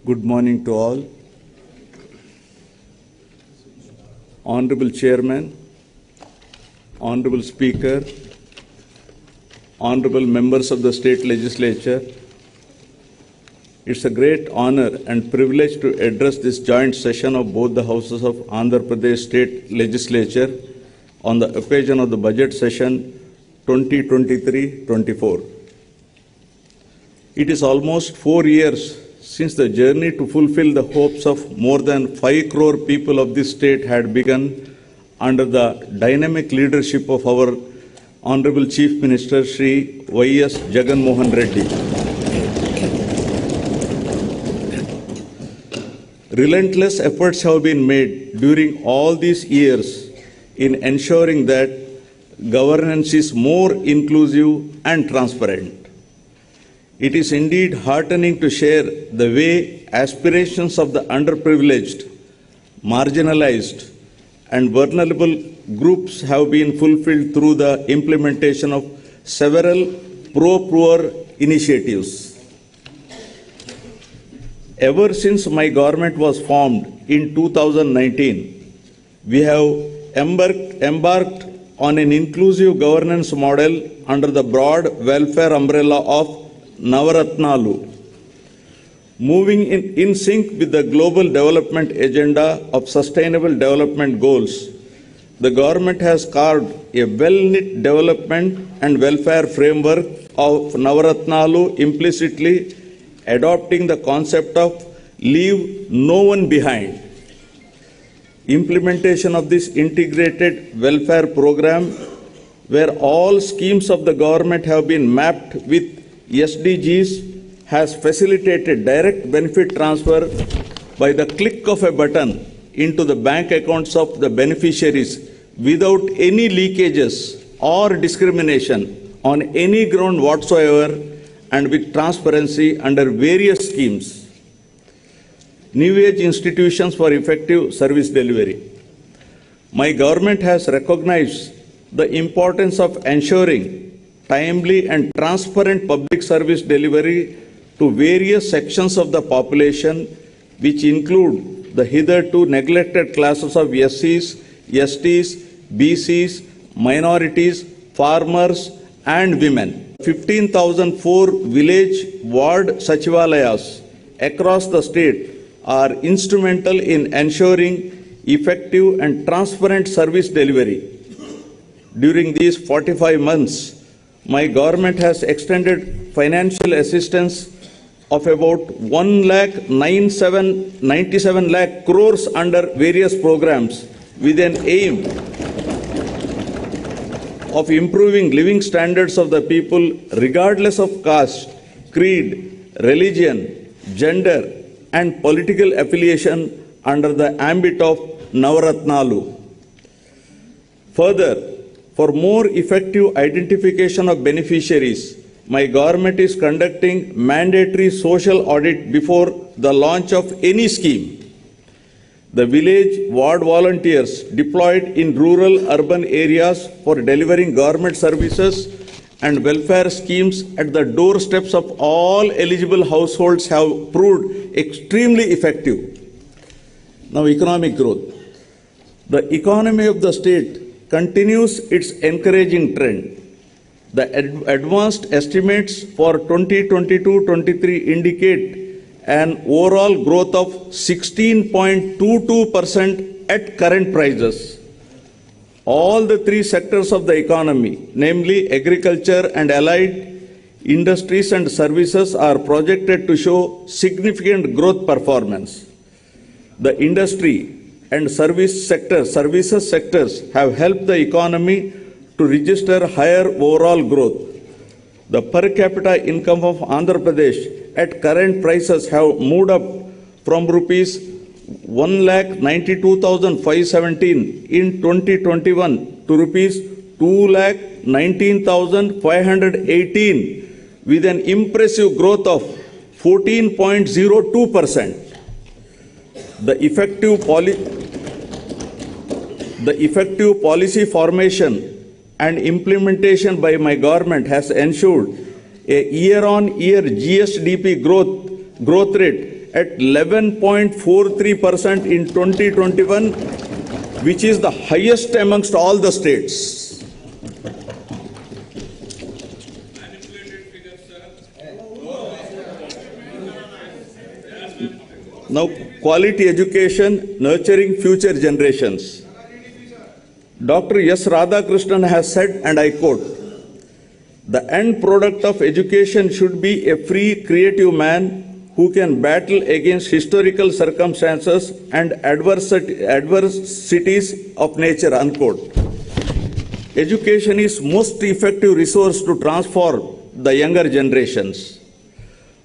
Good morning to all. Honorable Chairman, Honorable Speaker, Honorable Members of the State Legislature, it's a great honor and privilege to address this joint session of both the houses of Andhra Pradesh State Legislature on the occasion of the budget session 2023-24. It is almost 4 years since the journey to fulfill the hopes of more than 5 crore people of this state had begun under the dynamic leadership of our Honorable Chief Minister Shri Y.S. Jagan Mohan Reddy. Relentless efforts have been made during all these years in ensuring that governance is more inclusive and transparent. It is indeed heartening to share the way aspirations of the underprivileged, marginalized, and vulnerable groups have been fulfilled through the implementation of several pro-poor initiatives. Ever since my government was formed in 2019, we have embarked on an inclusive governance model under the broad welfare umbrella of Navaratnalu. Moving in sync with the global development agenda of sustainable development goals, the government has carved a well-knit development and welfare framework of Navaratnalu, implicitly adopting the concept of leave no one behind. Implementation of this integrated welfare program, where all schemes of the government have been mapped with SDGs, has facilitated direct benefit transfer by the click of a button into the bank accounts of the beneficiaries without any leakages or discrimination on any ground whatsoever, and with transparency under various schemes. New age institutions for effective service delivery. My government has recognized the importance of ensuring timely and transparent public service delivery to various sections of the population, which include the hitherto neglected classes of SCs, STs, BCs, minorities, farmers, and women. 15,004 village ward Sachivalayas across the state are instrumental in ensuring effective and transparent service delivery. During these 45 months, my government has extended financial assistance of about 1,97 lakh crores under various programs with an aim of improving living standards of the people regardless of caste, creed, religion, gender, and political affiliation under the ambit of Navaratnalu. Further, for more effective identification of beneficiaries, my government is conducting mandatory social audit before the launch of any scheme. The village ward volunteers deployed in rural urban areas for delivering government services and welfare schemes at the doorsteps of all eligible households have proved extremely effective. Now, economic growth. The economy of the state continues its encouraging trend. The advanced estimates for 2022-23 indicate an overall growth of 16.22% at current prices. All the three sectors of the economy, namely agriculture and allied industries and services, are projected to show significant growth performance. The industry and services sectors have helped the economy to register higher overall growth. The per capita income of Andhra Pradesh at current prices have moved up from rupees 1,92,517 in 2021 to rupees 2,19,518 with an impressive growth of 14.02%. The effective policy formation and implementation by my government has ensured a year-on-year GSDP growth rate at 11.43% in 2021, which is the highest amongst all the states. Now, quality education, nurturing future generations. Dr. S. Radhakrishnan has said, and I quote, "The end product of education should be a free, creative man who can battle against historical circumstances and adversities of nature," unquote. Education is most effective resource to transform the younger generations.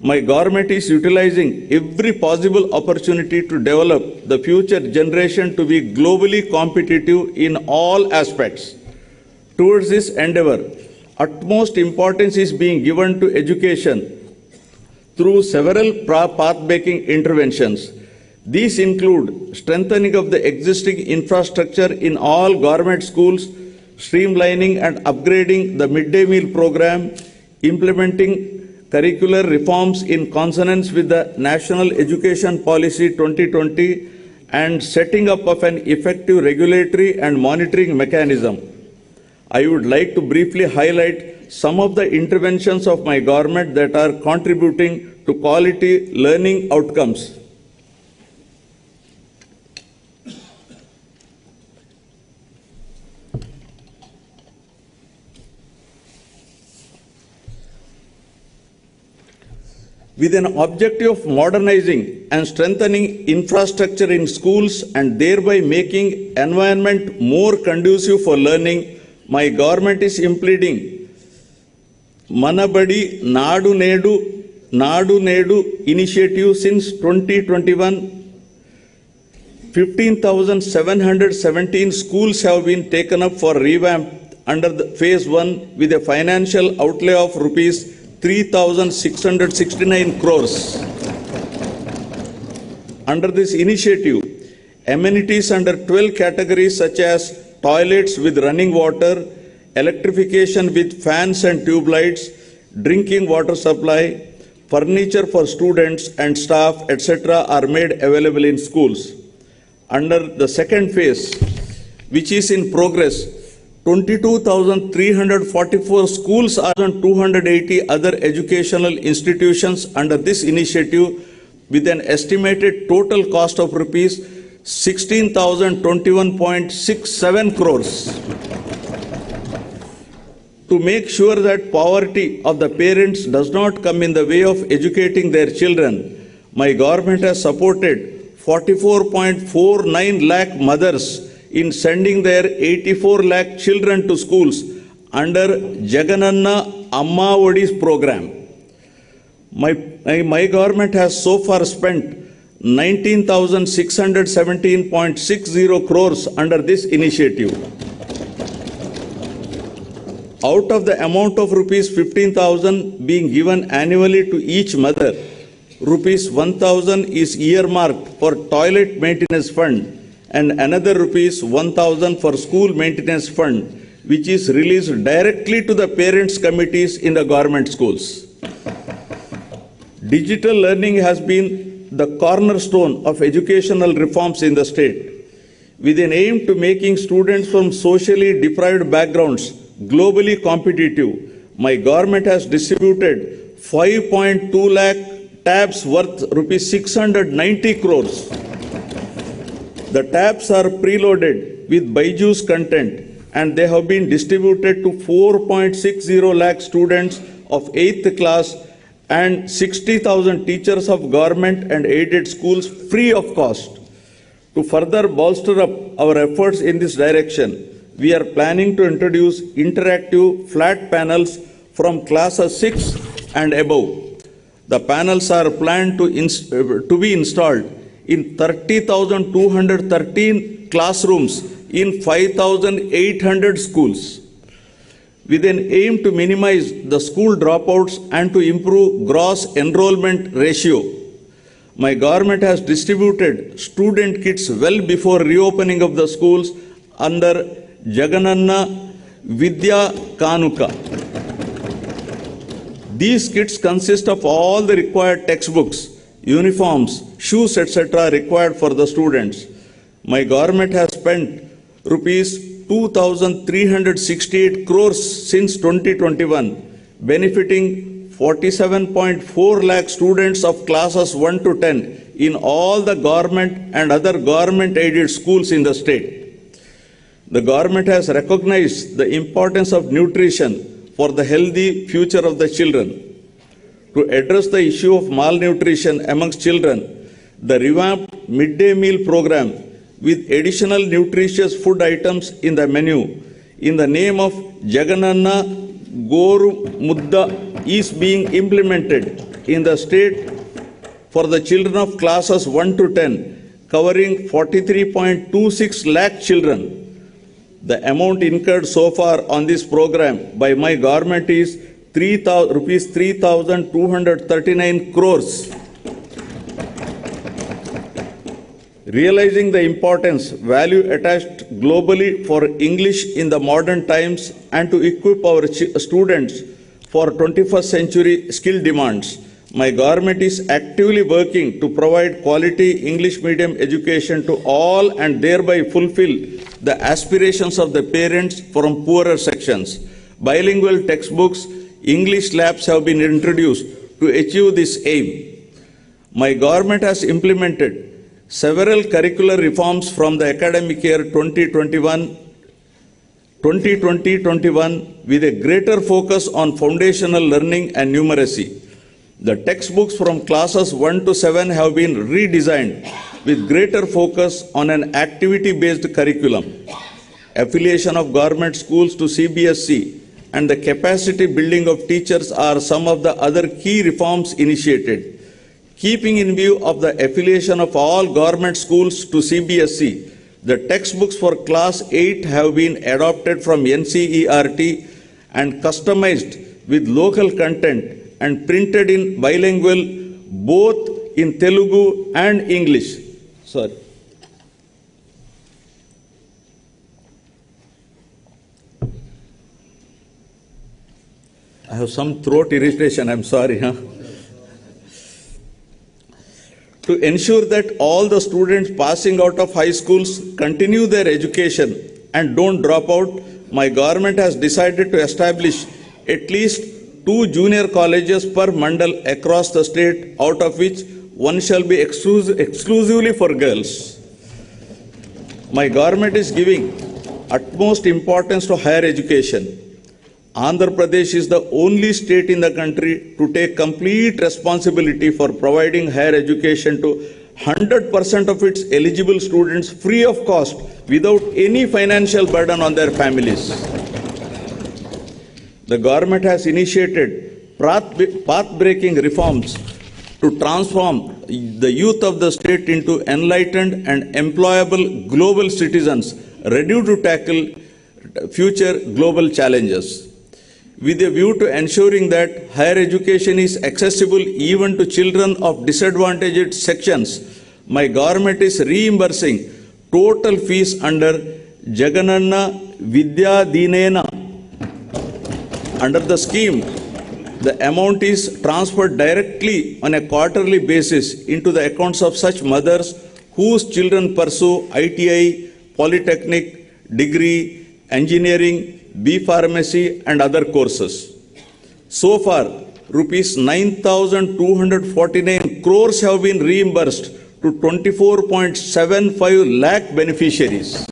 My government is utilizing every possible opportunity to develop the future generation to be globally competitive in all aspects. Towards this endeavor, utmost importance is being given to education through several path-breaking interventions. These include strengthening of the existing infrastructure in all government schools, streamlining and upgrading the midday meal program, implementing curricular reforms in consonance with the National Education Policy 2020, and setting up of an effective regulatory and monitoring mechanism. I would like to briefly highlight some of the interventions of my government that are contributing to quality learning outcomes. With an objective of modernizing and strengthening infrastructure in schools and thereby making environment more conducive for learning, my government is implementing Manabadi Nadu Nedu initiative since 2021. 15,717 schools have been taken up for revamp under the phase 1 with a financial outlay of rupees 3,669 crores. Under this initiative, amenities under 12 categories such as toilets with running water, electrification with fans and tube lights, drinking water supply, furniture for students and staff, etc. are made available in schools. Under the second phase, which is in progress, 22,344 schools are on 280 other educational institutions under this initiative with an estimated total cost of rupees 16,021.67 crores. To make sure that poverty of the parents does not come in the way of educating their children, my government has supported 44.49 lakh mothers in sending their 84 lakh children to schools under Jagananna Amma Odi's program. My government has so far spent 19,617.60 crores under this initiative. Out of the amount of rupees 15,000 being given annually to each mother, rupees 1,000 is earmarked for toilet maintenance fund and another rupees 1,000 for school maintenance fund, which is released directly to the parents' committees in the government schools. Digital learning has been the cornerstone of educational reforms in the state. With an aim to making students from socially deprived backgrounds globally competitive, my government has distributed 5.2 lakh tabs worth rupees 690 crores. The tabs are preloaded with Byju's content and they have been distributed to 4.60 lakh students of 8th class and 60,000 teachers of government and aided schools free of cost. To further bolster up our efforts in this direction, we are planning to introduce interactive flat panels from classes 6 and above. The panels are planned to be installed in 30,213 classrooms in 5,800 schools. With an aim to minimize the school dropouts and to improve gross enrollment ratio, my government has distributed student kits well before reopening of the schools under Jagananna Vidya Kanuka. These kits consist of all the required textbooks, uniforms, shoes, etc. required for the students. My government has spent rupees 2,368 crores since 2021, benefiting 47.4 lakh students of classes 1 to 10 in all the government and other government-aided schools in the state. The government has recognized the importance of nutrition for the healthy future of the children. To address the issue of malnutrition amongst children, the revamped midday meal program with additional nutritious food items in the menu in the name of Jagananna Goru Mudda is being implemented in the state for the children of classes 1 to 10, covering 43.26 lakh children. The amount incurred so far on this program by my government is rupees 3,239 crores. Realizing the importance, value attached globally for English in the modern times and to equip our students for 21st century skill demands, my government is actively working to provide quality English medium education to all and thereby fulfill the aspirations of the parents from poorer sections. Bilingual textbooks, English labs have been introduced to achieve this aim. My government has implemented several curricular reforms from the academic year 2020-21 with a greater focus on foundational learning and numeracy. The textbooks from classes 1 to 7 have been redesigned with greater focus on an activity-based curriculum. Affiliation of government schools to CBSE and the capacity building of teachers are some of the other key reforms initiated. Keeping in view of the affiliation of all government schools to CBSE, the textbooks for class 8 have been adopted from NCERT and customized with local content and printed in bilingual both in Telugu and English. Sorry. I have some throat irritation, I'm sorry. To ensure that all the students passing out of high schools continue their education and don't drop out, my government has decided to establish at least 2 junior colleges per mandal across the state, out of which one shall be exclusively for girls. My government is giving utmost importance to higher education. Andhra Pradesh is the only state in the country to take complete responsibility for providing higher education to 100% of its eligible students free of cost without any financial burden on their families. The government has initiated path-breaking reforms to transform the youth of the state into enlightened and employable global citizens ready to tackle future global challenges. With a view to ensuring that higher education is accessible even to children of disadvantaged sections, my government is reimbursing total fees under Jagananna Vidya Dinena. Under the scheme, the amount is transferred directly on a quarterly basis into the accounts of such mothers whose children pursue ITI, polytechnic, degree, engineering, B Pharmacy and other courses. So far, rupees 9,249 crores have been reimbursed to 24.75 lakh beneficiaries.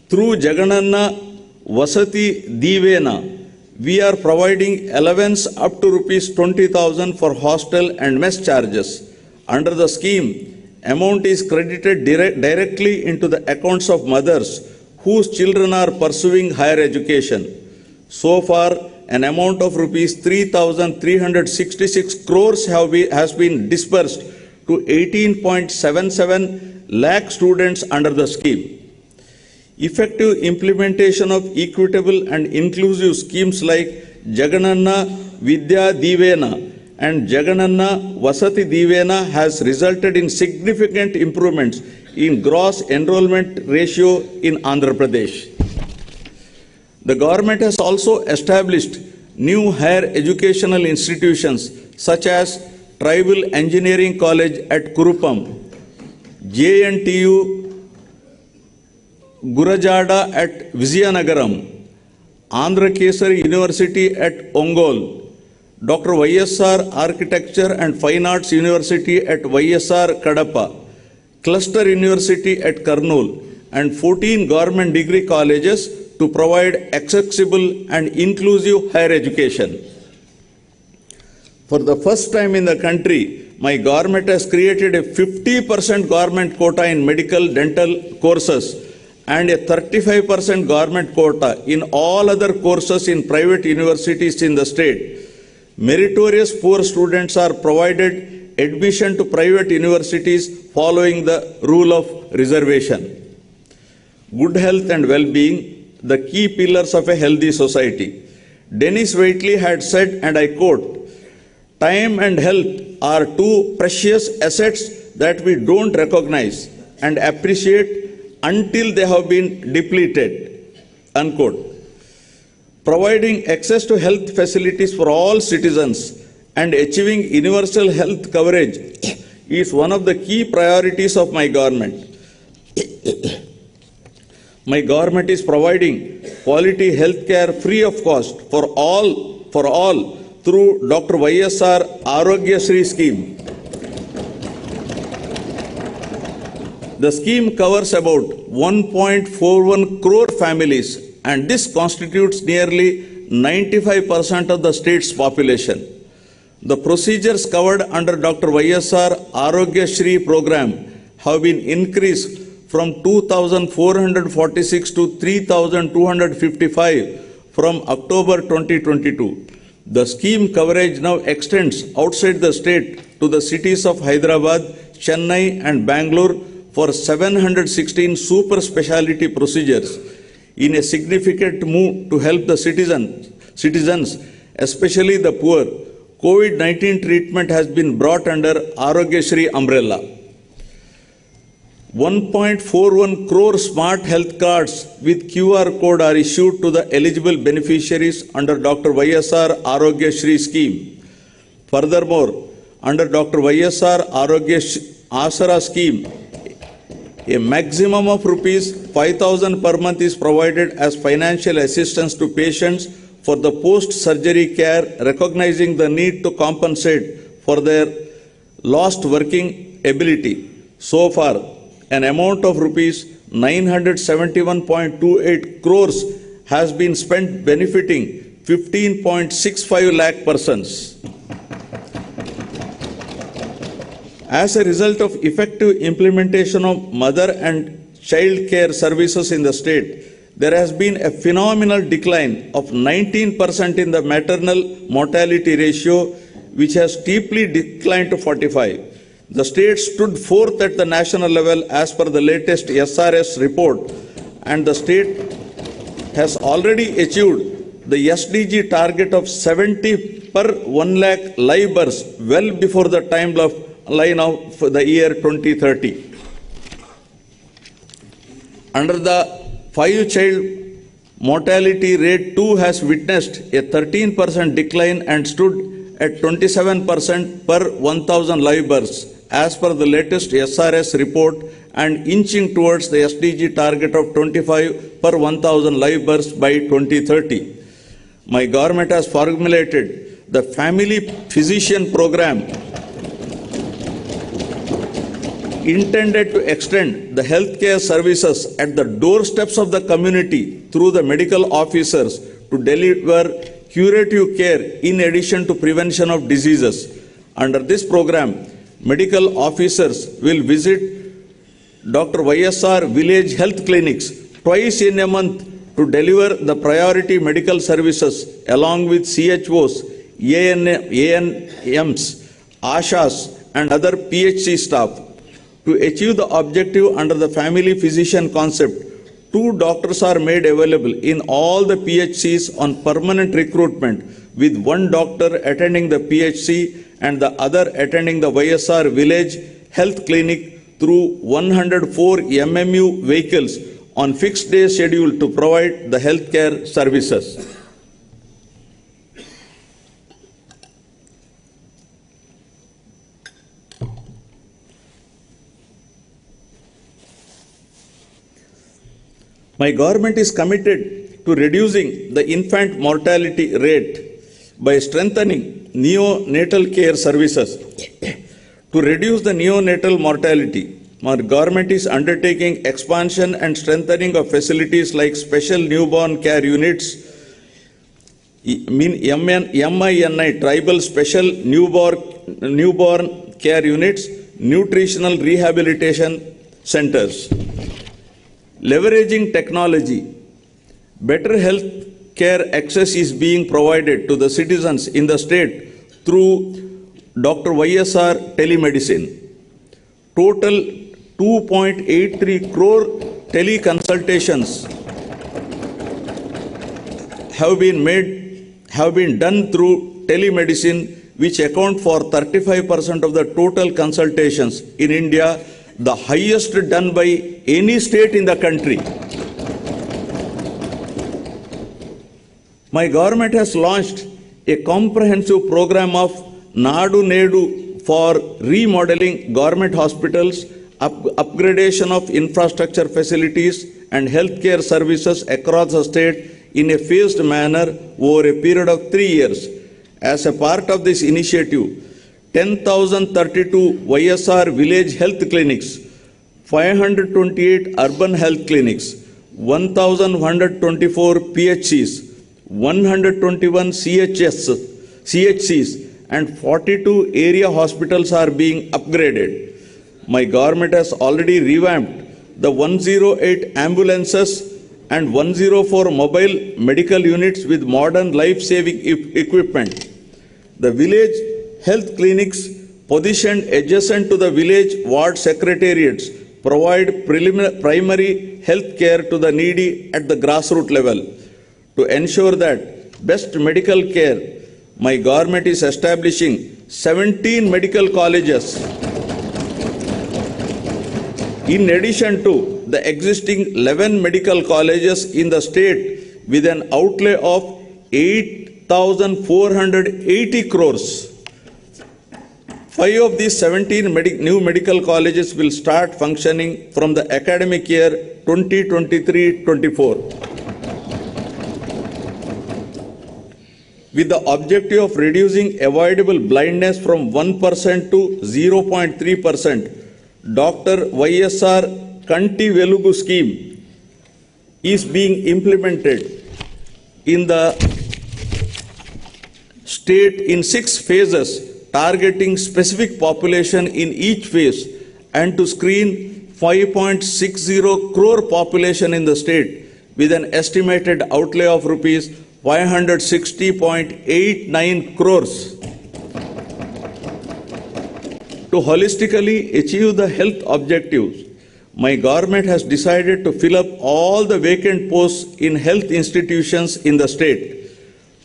Through Jagananna Vasati Divena, we are providing allowance up to rupees 20,000 for hostel and mess charges. Under the scheme, amount is credited directly into the accounts of mothers whose children are pursuing higher education. So far, an amount of rupees 3,366 crores has been disbursed to 18.77 lakh students under the scheme. Effective implementation of equitable and inclusive schemes like Jagananna Vidya Divena and Jagananna Vasati Divena has resulted in significant improvements in gross enrollment ratio in Andhra Pradesh. The government has also established new higher educational institutions such as Tribal Engineering College at Kurupam, JNTU Gurajada at Vizianagaram, Andhra Kesari University at Ongole, Dr. YSR Architecture and Fine Arts University at YSR Kadapa, Cluster University at Kurnool, and 14 government degree colleges to provide accessible and inclusive higher education. For the first time in the country, my government has created a 50% government quota in medical dental courses and a 35% government quota in all other courses in private universities in the state. Meritorious poor students are provided admission to private universities following the rule of reservation. Good health and well-being, the key pillars of a healthy society. Dennis Waitley had said, and I quote, "Time and health are two precious assets that we don't recognize and appreciate until they have been depleted." Unquote. Providing access to health facilities for all citizens and achieving universal health coverage is one of the key priorities of my government. My government is providing quality health care free of cost for all through Dr. YSR Arogya Shri scheme. The scheme covers about 1.41 crore families, and this constitutes nearly 95% of the state's population. The procedures covered under Dr. YSR Arogya Shri program have been increased from 2,446 to 3,255 from October 2022. The scheme coverage now extends outside the state to the cities of Hyderabad, Chennai, and Bangalore for 716 super specialty procedures in a significant move to help the citizens, especially the poor. COVID-19 treatment has been brought under Arogya Shri umbrella. 1.41 crore smart health cards with QR code are issued to the eligible beneficiaries under Dr. YSR Arogya Shri scheme. Furthermore, under Dr. YSR Arogya Asara scheme, a maximum of rupees 5,000 per month is provided as financial assistance to patients for the post-surgery care, recognizing the need to compensate for their lost working ability. So far, an amount of rupees 971.28 crores has been spent benefiting 15.65 lakh persons. As a result of effective implementation of mother and child care services in the state, there has been a phenomenal decline of 19% in the maternal mortality ratio, which has steeply declined to 45. The state stood fourth at the national level as per the latest SRS report, and the state has already achieved the SDG target of 70 per 1 lakh live births well before the timeline of the year 2030. Under the 5-child mortality rate too has witnessed a 13% decline and stood at 27% per 1,000 live births as per the latest SRS report, and inching towards the SDG target of 25 per 1,000 live births by 2030. My government has formulated the Family Physician Program intended to extend the healthcare services at the doorsteps of the community through the medical officers to deliver curative care in addition to prevention of diseases. Under this program, medical officers will visit Dr. YSR village health clinics twice in a month to deliver the priority medical services along with CHOs, ANMs, ASHAs, and other PHC staff. To achieve the objective under the family physician concept, 2 doctors are made available in all the PHCs on permanent recruitment, with 1 doctor attending the PHC and the other attending the YSR village health clinic through 104 MMU vehicles on fixed day schedule to provide the healthcare services. My government is committed to reducing the infant mortality rate by strengthening neonatal care services. To reduce the neonatal mortality, my government is undertaking expansion and strengthening of facilities like special newborn care units, MINI, tribal special newborn care units, nutritional rehabilitation centers. Leveraging technology, better health care access is being provided to the citizens in the state through Dr. YSR telemedicine. Total 2.83 crore teleconsultations have been done through telemedicine, which account for 35% of the total consultations in India, the highest done by any state in the country. My government has launched a comprehensive program of Nadu Nedu for remodeling government hospitals, upgradation of infrastructure facilities and healthcare services across the state in a phased manner over a period of 3 years. As a part of this initiative, 10,032 YSR village health clinics, 528 urban health clinics, 1,124 PHCs, 121 CHCs and 42 area hospitals are being upgraded. My government has already revamped the 108 ambulances and 104 mobile medical units with modern life-saving equipment. The village health clinics positioned adjacent to the village ward secretariats provide primary health care to the needy at the grassroots level. To ensure that best medical care, my government is establishing 17 medical colleges in addition to the existing 11 medical colleges in the state with an outlay of 8,480 crores. 5 of these 17 new medical colleges will start functioning from the academic year 2023-24. With the objective of reducing avoidable blindness from 1% to 0.3%, Dr. YSR Kanti Velugu scheme is being implemented in the state in 6 phases, targeting specific population in each phase and to screen 5.60 crore population in the state with an estimated outlay of rupees 560.89 crores. To holistically achieve the health objectives, my government has decided to fill up all the vacant posts in health institutions in the state.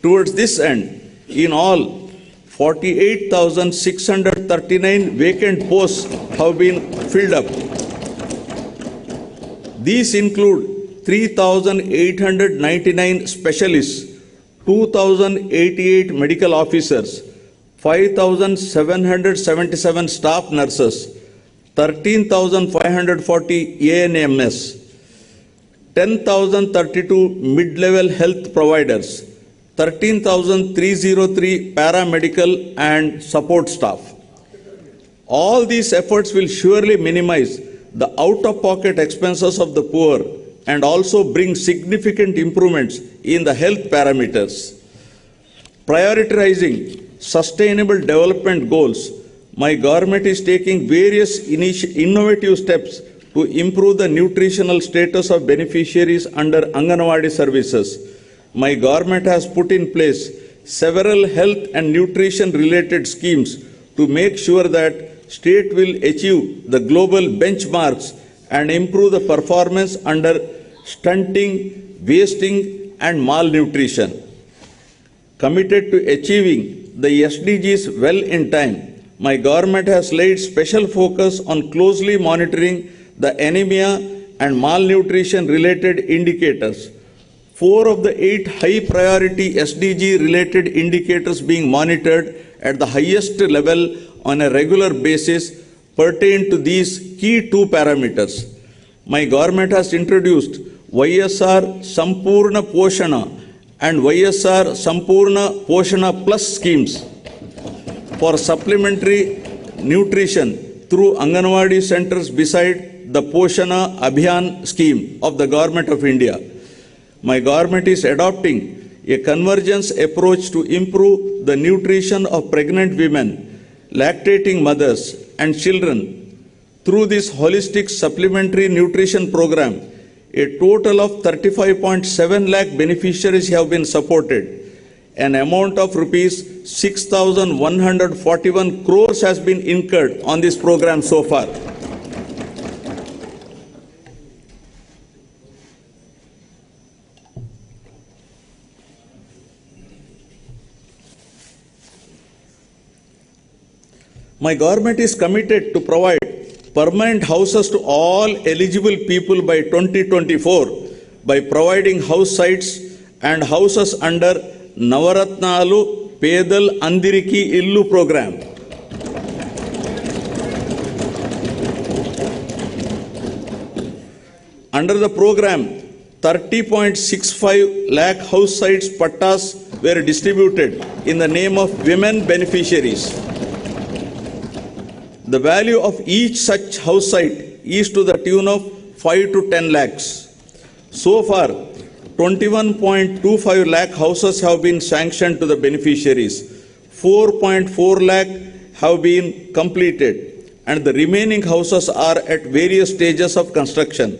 Towards this end, in all, 48,639 vacant posts have been filled up. These include 3,899 specialists, 2,088 medical officers, 5,777 staff nurses, 13,540 ANMS, 10,032 mid-level health providers, 13,303 paramedical and support staff. All these efforts will surely minimize the out-of-pocket expenses of the poor and also bring significant improvements in the health parameters. Prioritizing sustainable development goals, my government is taking various innovative steps to improve the nutritional status of beneficiaries under Anganwadi services. My government has put in place several health and nutrition related schemes to make sure that state will achieve the global benchmarks and improve the performance under stunting, wasting and malnutrition. Committed to achieving the SDGs well in time, my government has laid special focus on closely monitoring the anemia and malnutrition related indicators. 4 of the 8 high priority SDG related indicators being monitored at the highest level on a regular basis pertain to these key 2 parameters. My government has introduced YSR Sampurna Poshana and YSR Sampurna Poshana Plus schemes for supplementary nutrition through Anganwadi centers beside the Poshana Abhiyan scheme of the Government of India. My government is adopting a convergence approach to improve the nutrition of pregnant women, lactating mothers and children. Through this holistic supplementary nutrition program, a total of 35.7 lakh beneficiaries have been supported. An amount of rupees 6,141 crores has been incurred on this program so far. My government is committed to provide permanent houses to all eligible people by 2024 by providing house sites and houses under Navaratnalu Pedal Andiriki Illu program. Under the program, 30.65 lakh house sites pattas were distributed in the name of women beneficiaries. The value of each such house site is to the tune of 5 to 10 lakhs. So far, 21.25 lakh houses have been sanctioned to the beneficiaries. 4.4 lakh have been completed and the remaining houses are at various stages of construction.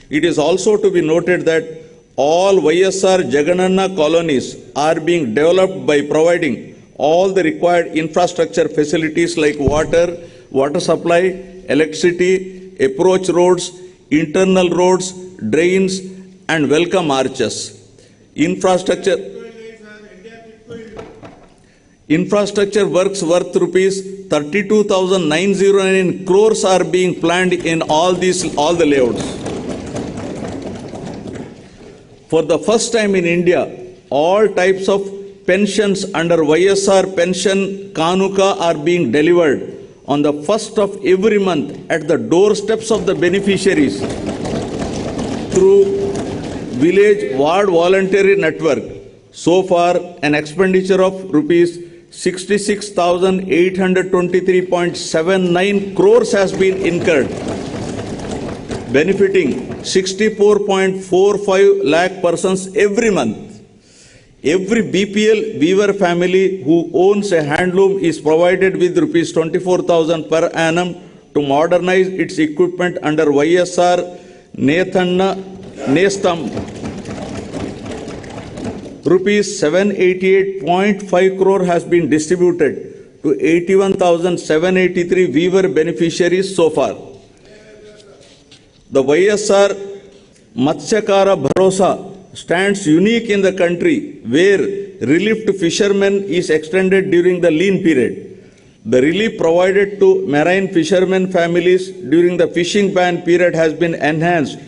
It is also to be noted that all YSR Jagananna colonies are being developed by providing all the required infrastructure facilities like water supply, electricity, approach roads, internal roads, drains, and welcome arches. Infrastructure works worth rupees 32,909 crores are being planned in all the layouts. For the first time in India, all types of pensions under YSR Pension Kanuka are being delivered on the first of every month at the doorsteps of the beneficiaries through Village Ward Voluntary Network. So far, an expenditure of rupees 66,823.79 crores has been incurred, benefiting 64.45 lakh persons every month. Every BPL weaver family who owns a handloom is provided with rupees 24,000 per annum to modernize its equipment under YSR Nethanna Nestam. Rupees 788.5 crore has been distributed to 81,783 weaver beneficiaries so far. The YSR Matsyakara Bharosa stands unique in the country where relief to fishermen is extended during the lean period. The relief provided to marine fishermen families during the fishing ban period has been enhanced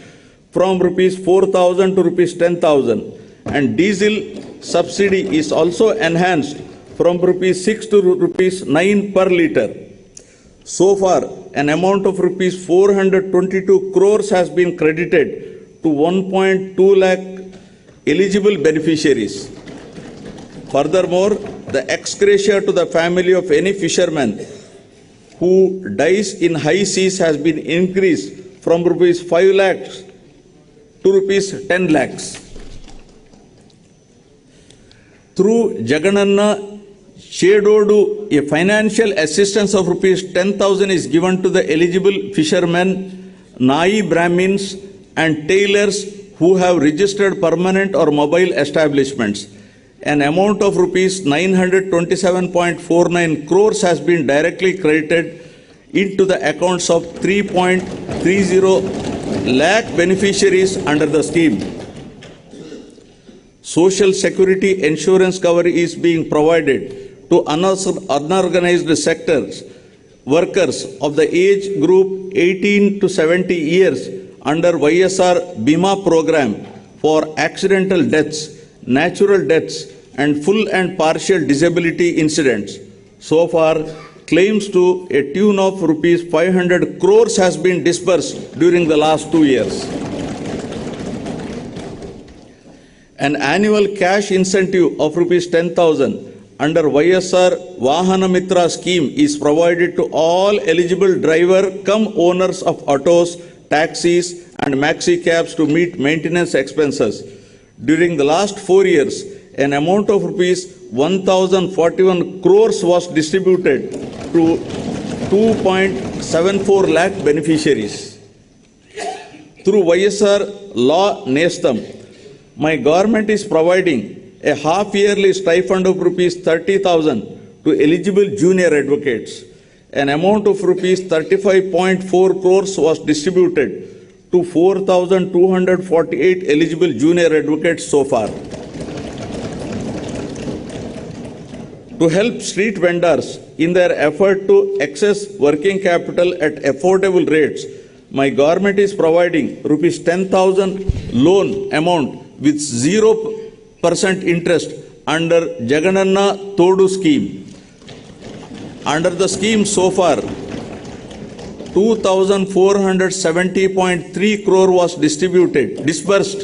from rupees 4,000 to rupees 10,000 and diesel subsidy is also enhanced from rupees 6 to rupees 9 per litre. So far, an amount of rupees 422 crores has been credited to 1.2 lakh eligible beneficiaries. Furthermore, the ex gratia to the family of any fisherman who dies in high seas has been increased from rupees 5 lakhs to rupees 10 lakhs. Through Jagananna Chedodu, a financial assistance of rupees 10,000 is given to the eligible fishermen, Nai Brahmins and tailors who have registered permanent or mobile establishments. An amount of rupees 927.49 crores has been directly credited into the accounts of 3.30 lakh beneficiaries under the scheme. Social security insurance cover is being provided to unorganized sectors, workers of the age group 18 to 70 years under YSR Bima program for accidental deaths, natural deaths, and full and partial disability incidents. So far, claims to a tune of rupees 500 crores has been disbursed during the last 2 years. An annual cash incentive of rupees 10,000 under YSR Vahana Mitra scheme is provided to all eligible driver cum owners of autos, taxis and maxi cabs to meet maintenance expenses. During the last 4 years, an amount of rupees 1,041 crores was distributed to 2.74 lakh beneficiaries. Through YSR Law Nestam, my government is providing a half-yearly stipend of rupees 30,000 to eligible junior advocates. An amount of rupees 35.4 crores was distributed to 4,248 eligible junior advocates so far. To help street vendors in their effort to access working capital at affordable rates, my government is providing rupees 10,000 loan amount with 0% interest under Jagananna Todu scheme. Under the scheme so far, 2,470.3 crore was disbursed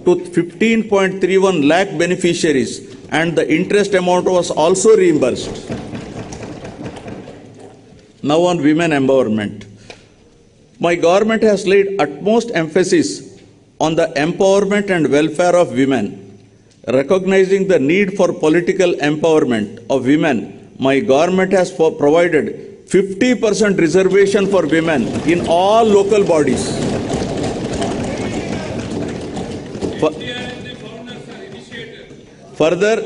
to 15.31 lakh beneficiaries, and the interest amount was also reimbursed. Now on women empowerment. My government has laid utmost emphasis on the empowerment and welfare of women. Recognizing the need for political empowerment of women, my government has provided 50% reservation for women in all local bodies. Further,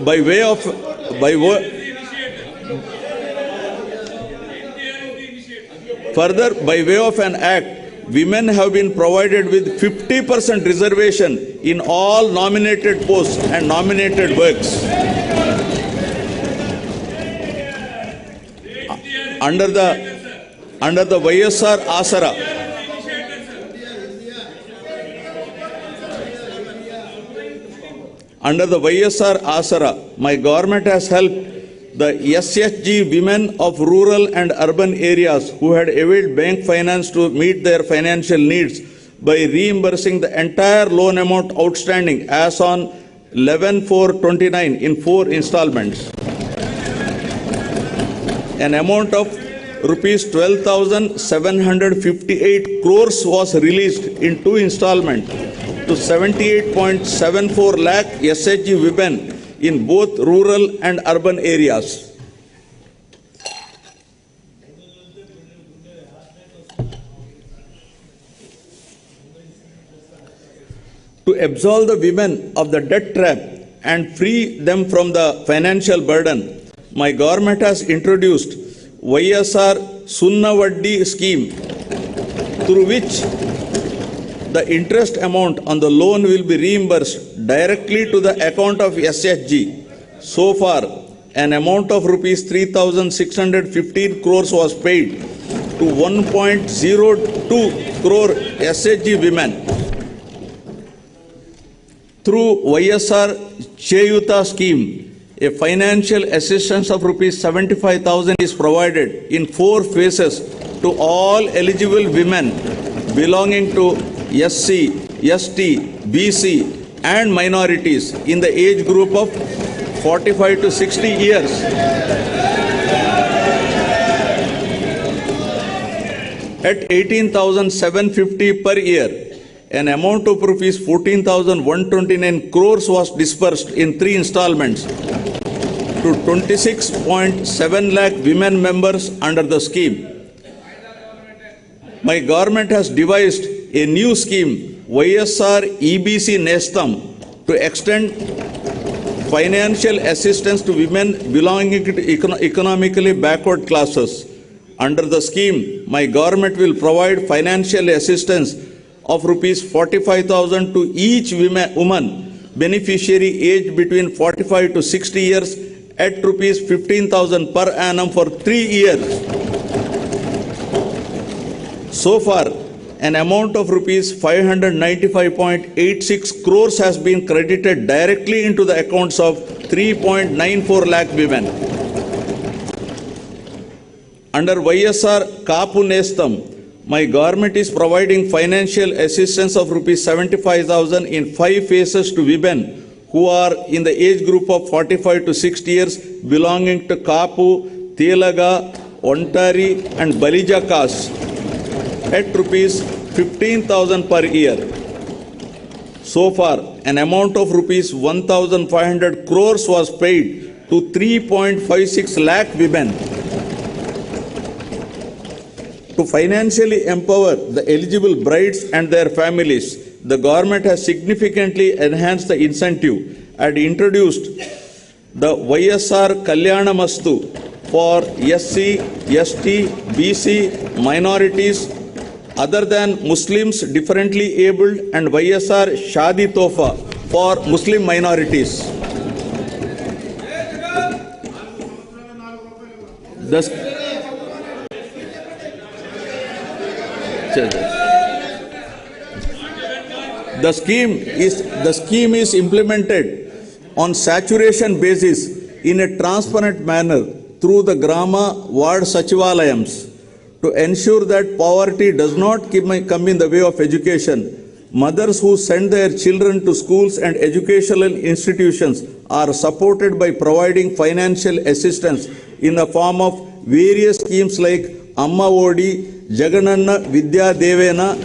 by way of an act, women have been provided with 50% reservation in all nominated posts and nominated works. Under the YSR Asara, my government has helped the SHG women of rural and urban areas who had availed bank finance to meet their financial needs by reimbursing the entire loan amount outstanding as on 11/4/29 in 4 installments. An amount of rupees 12,758 crores was released in 2 installments to 78.74 lakh SHG women in both rural and urban areas. To absolve the women of the debt trap and free them from the financial burden, my government has introduced YSR Sunnavaddi scheme, through which the interest amount on the loan will be reimbursed directly to the account of SHG. So far, an amount of rupees 3,615 crores was paid to 1.02 crore SHG women. Through YSR Cheyuta scheme, a financial assistance of rupees 75,000 is provided in 4 phases to all eligible women belonging to SC, ST, BC and minorities in the age group of 45 to 60 years. At 18,750 per year, an amount of rupees 14,129 crores was disbursed in 3 installments to 26.7 lakh women members under the scheme. My government has devised a new scheme, YSR EBC Nestam, to extend financial assistance to women belonging to economically backward classes. Under the scheme, my government will provide financial assistance of rupees 45,000 to each woman beneficiary aged between 45 to 60 years at rupees 15,000 per annum for 3 years. So far, an amount of rupees 595.86 crores has been credited directly into the accounts of 3.94 lakh women. Under YSR Kapu Nestam, my government is providing financial assistance of rupees 75,000 in 5 phases to women who are in the age group of 45 to 60 years belonging to Kapu, Telaga, Ontari and Balija castes at rupees 15,000 per year. So far, an amount of rupees 1,500 crores was paid to 3.56 lakh women. To financially empower the eligible brides and their families, the government has significantly enhanced the incentive and introduced the YSR Kalyanamastu for SC, ST, BC, minorities other than Muslims, differently abled, and YSR Shadi Tofa for Muslim minorities. The scheme is implemented on saturation basis in a transparent manner through the Grama Ward Sachivalayams to ensure that poverty does not come in the way of education. Mothers who send their children to schools and educational institutions are supported by providing financial assistance in the form of various schemes like Amma Odi, Jagananna Vidya Divena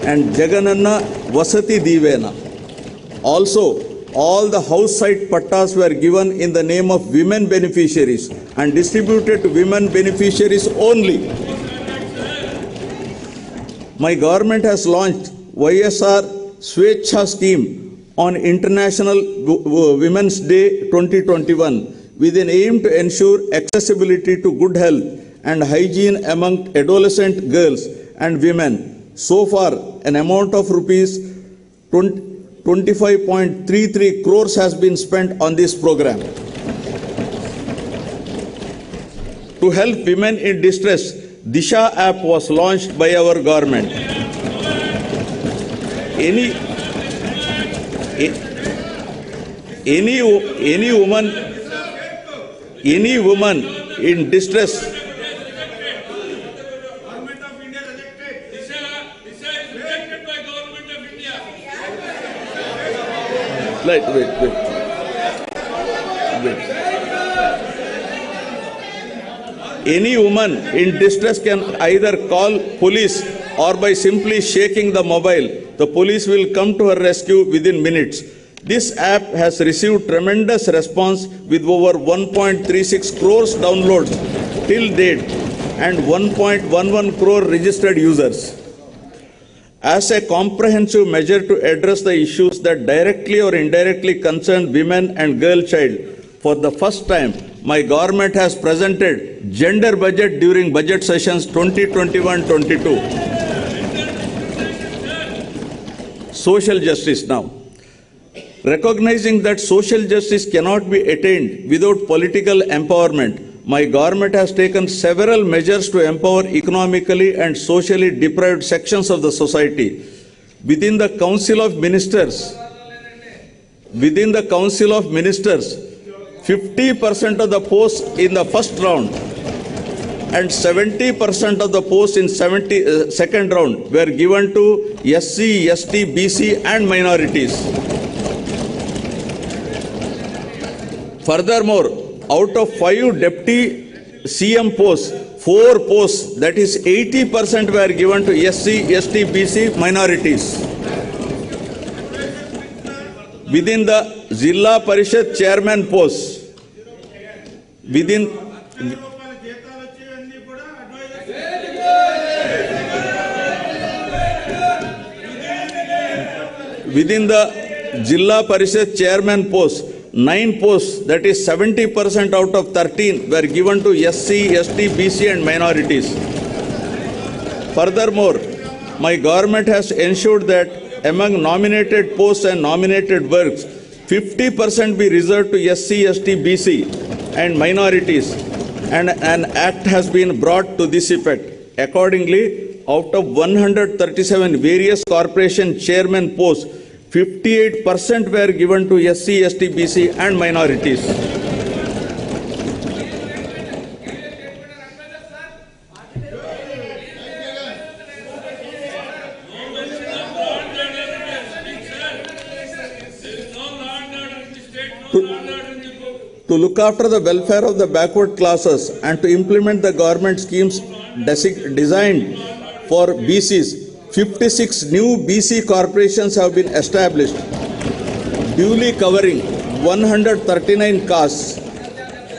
and Jagananna Vasati Divena. Also, all the house site pattas were given in the name of women beneficiaries and distributed to women beneficiaries only. My government has launched YSR Swetchha scheme on International Women's Day 2021 with an aim to ensure accessibility to good health and hygiene among adolescent girls and women. So far, an amount of rupees 25.33 crores has been spent on this program. To help women in distress, Disha app was launched by our government. Any woman in distress wait. Any woman in distress can either call police or by simply shaking the mobile, the police will come to her rescue within minutes. This app has received tremendous response with over 1.36 crores downloads till date and 1.11 crore registered users. As a comprehensive measure to address the issues that directly or indirectly concern women and girl child, for the first time, my government has presented gender budget during budget sessions 2021-22. Social justice now. Recognizing that social justice cannot be attained without political empowerment, my government has taken several measures to empower economically and socially deprived sections of the society. Within the Council of Ministers, 50% of the posts in the first round and 70% of the posts in second round were given to SC, ST, BC and minorities. Furthermore, out of 5 deputy CM posts, 4 posts, that is 80% were given to SC, ST, BC minorities. Within the Zilla Parishad chairman posts, within the Zilla Parishad chairman posts, 9 posts, that is 70% out of 13, were given to SC, ST, BC and minorities. Furthermore, my government has ensured that among nominated posts and nominated works, 50% be reserved to SC, ST, BC and minorities, and an act has been brought to this effect. Accordingly, out of 137 various corporation chairman posts, 58% were given to SC, ST, BC and minorities. to look after the welfare of the backward classes and to implement the government schemes designed for BCs. 56 new BC corporations have been established, duly covering 139 castes.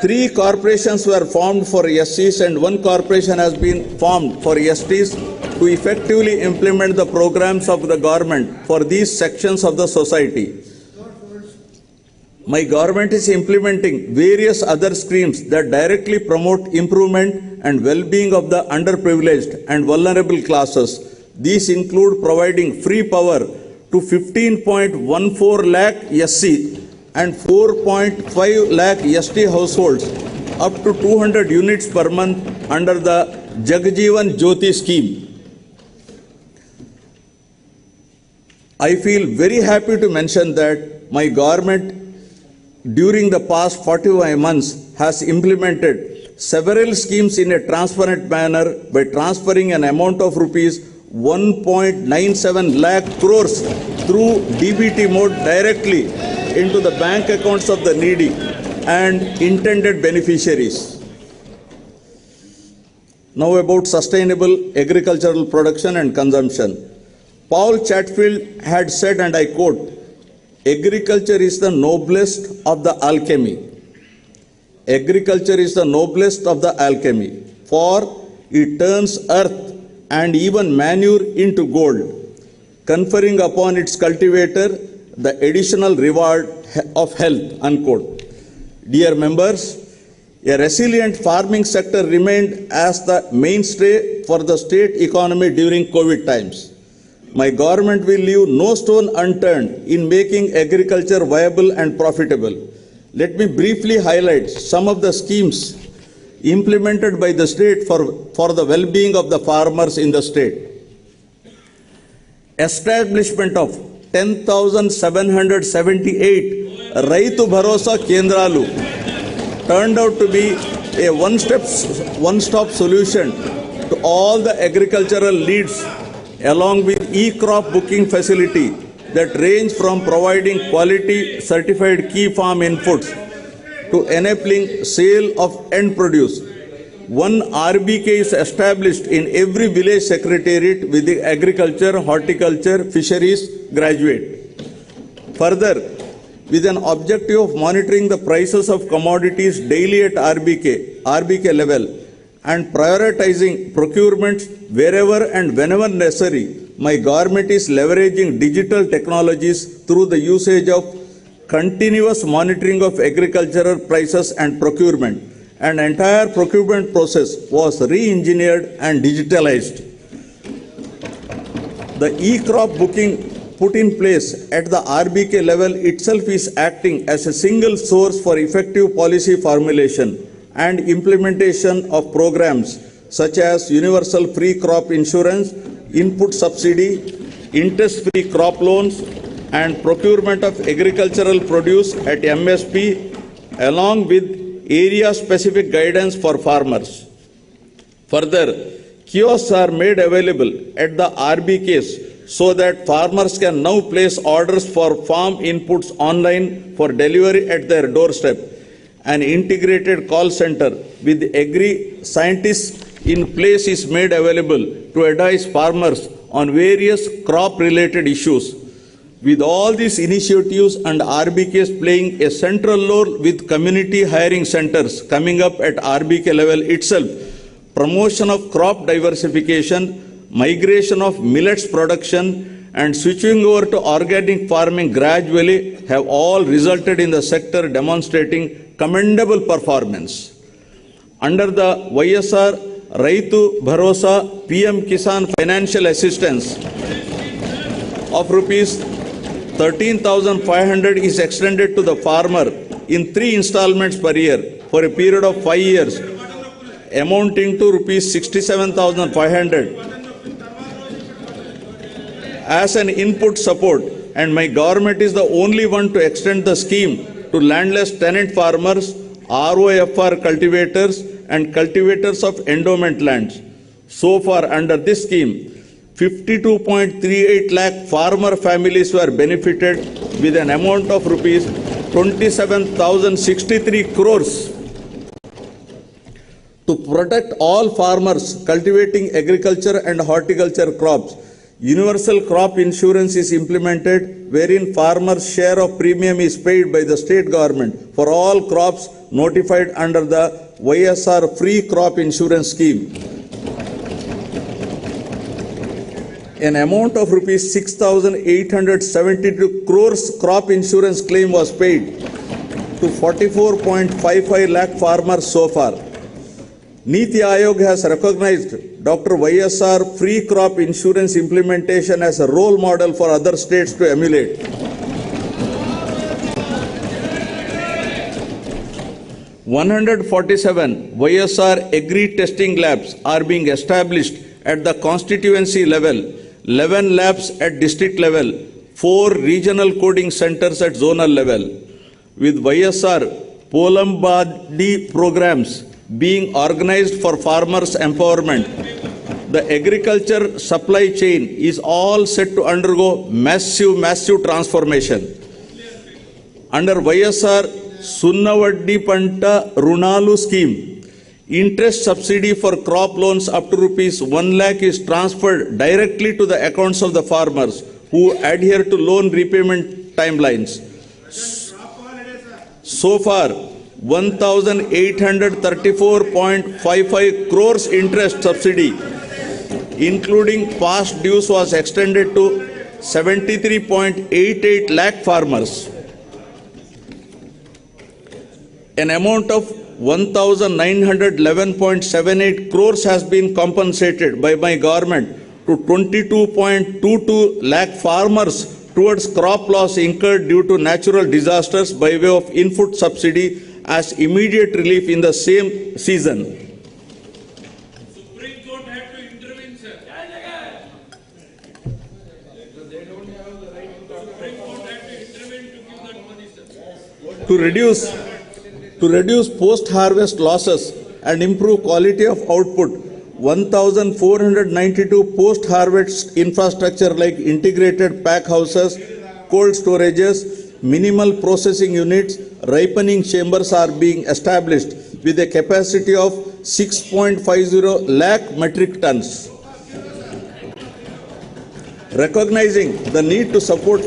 3 corporations were formed for SCs and 1 corporation has been formed for STs to effectively implement the programs of the government for these sections of the society. My government is implementing various other schemes that directly promote improvement and well-being of the underprivileged and vulnerable classes. These include providing free power to 15.14 lakh SC and 4.5 lakh ST households up to 200 units per month under the Jagjeevan Jyoti scheme. I feel very happy to mention that my government during the past 45 months has implemented several schemes in a transparent manner by transferring an amount of rupees 1.97 lakh crores through DBT mode directly into the bank accounts of the needy and intended beneficiaries. Now about sustainable agricultural production and consumption. Paul Chatfield had said, and I quote, "Agriculture is the noblest of the alchemy. Agriculture is the noblest of the alchemy, for it turns earth and even manure into gold, conferring upon its cultivator the additional reward of health," unquote. Dear members, a resilient farming sector remained as the mainstay for the state economy during COVID times. My government will leave no stone unturned in making agriculture viable and profitable. Let me briefly highlight some of the schemes implemented by the state for the well-being of the farmers in the state. Establishment of 10,778 Raitu Bharosa Kendralu turned out to be a one-stop solution to all the agricultural needs, along with e-crop booking facility that range from providing quality certified key farm inputs to enabling sale of end produce. One RBK is established in every village secretariat with the agriculture, horticulture, fisheries graduate. Further, with an objective of monitoring the prices of commodities daily at RBK level and prioritizing procurements wherever and whenever necessary, my government is leveraging digital technologies through the usage of continuous monitoring of agricultural prices and procurement. An entire procurement process was re-engineered and digitalized. The e-crop booking put in place at the RBK level itself is acting as a single source for effective policy formulation and implementation of programs such as universal free crop insurance, input subsidy, interest-free crop loans, and procurement of agricultural produce at MSP, along with area-specific guidance for farmers. Further, kiosks are made available at the RBKs so that farmers can now place orders for farm inputs online for delivery at their doorstep. An integrated call center with agri scientists in place is made available to advise farmers on various crop-related issues. With all these initiatives and RBKs playing a central role with community hiring centers coming up at RBK level itself, promotion of crop diversification, migration of millets production, and switching over to organic farming gradually have all resulted in the sector demonstrating commendable performance. Under the YSR Raitu Bharosa PM Kisan financial assistance of rupees 13,500 is extended to the farmer in 3 installments per year for a period of 5 years, amounting to rupees 67,500 as an input support, and my government is the only one to extend the scheme to landless tenant farmers, ROFR cultivators, and cultivators of endowment lands. So far, under this scheme, 52.38 lakh farmer families were benefited with an amount of rupees 27,063 crores to protect all farmers cultivating agriculture and horticulture crops. Universal crop insurance is implemented, wherein farmers' share of premium is paid by the state government for all crops notified under the YSR free crop insurance scheme. An amount of rupees 6,872 crores crop insurance claim was paid to 44.55 lakh farmers so far. Niti Aayog has recognized Dr. YSR free crop insurance implementation as a role model for other states to emulate. (147) YSR agri testing labs are being established at the constituency level, 11 labs at district level, 4 regional coding centers at zonal level. With YSR Polambadi programs being organized for farmers' empowerment, the agriculture supply chain is all set to undergo massive transformation. Under YSR Sunnavaddi Panta Runalu scheme, interest subsidy for crop loans up to rupees 1 lakh is transferred directly to the accounts of the farmers who adhere to loan repayment timelines. So far, 1,834.55 crores interest subsidy, including past dues, was extended to 73.88 lakh farmers. An amount of 1,911.78 crores has been compensated by my government to 22.22 lakh farmers towards crop loss incurred due to natural disasters by way of input subsidy as immediate relief in the same season. Supreme Court had to intervene, sir. They don't have the right to talk. Supreme Court had to intervene to give that money, sir. To reduce post-harvest losses and improve quality of output, 1,492 post-harvest infrastructure like integrated pack houses, cold storages, minimal processing units, ripening chambers are being established with a capacity of 6.50 lakh metric tons. Recognizing the need to support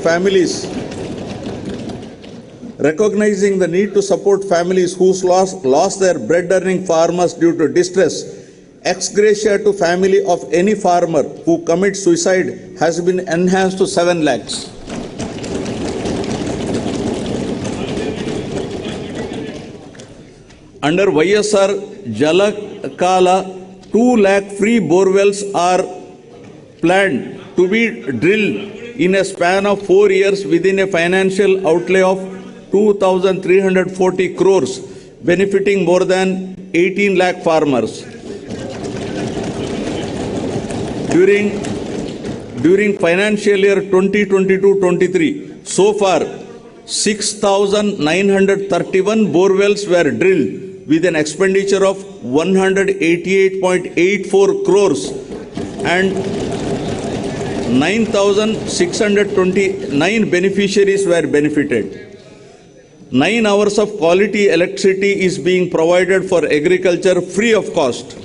families who lost their bread-earning farmers due to distress, ex gratia to family of any farmer who commits suicide has been enhanced to 7 lakhs. Under YSR Jalakala, 2 lakh free borewells are planned to be drilled in a span of 4 years within a financial outlay of 2,340 crores, benefiting more than 18 lakh farmers. During financial year 2022-23, so far 6,931 borewells were drilled with an expenditure of 188.84 crores and 9,629 beneficiaries were benefited. 9 hours of quality electricity is being provided for agriculture free of cost.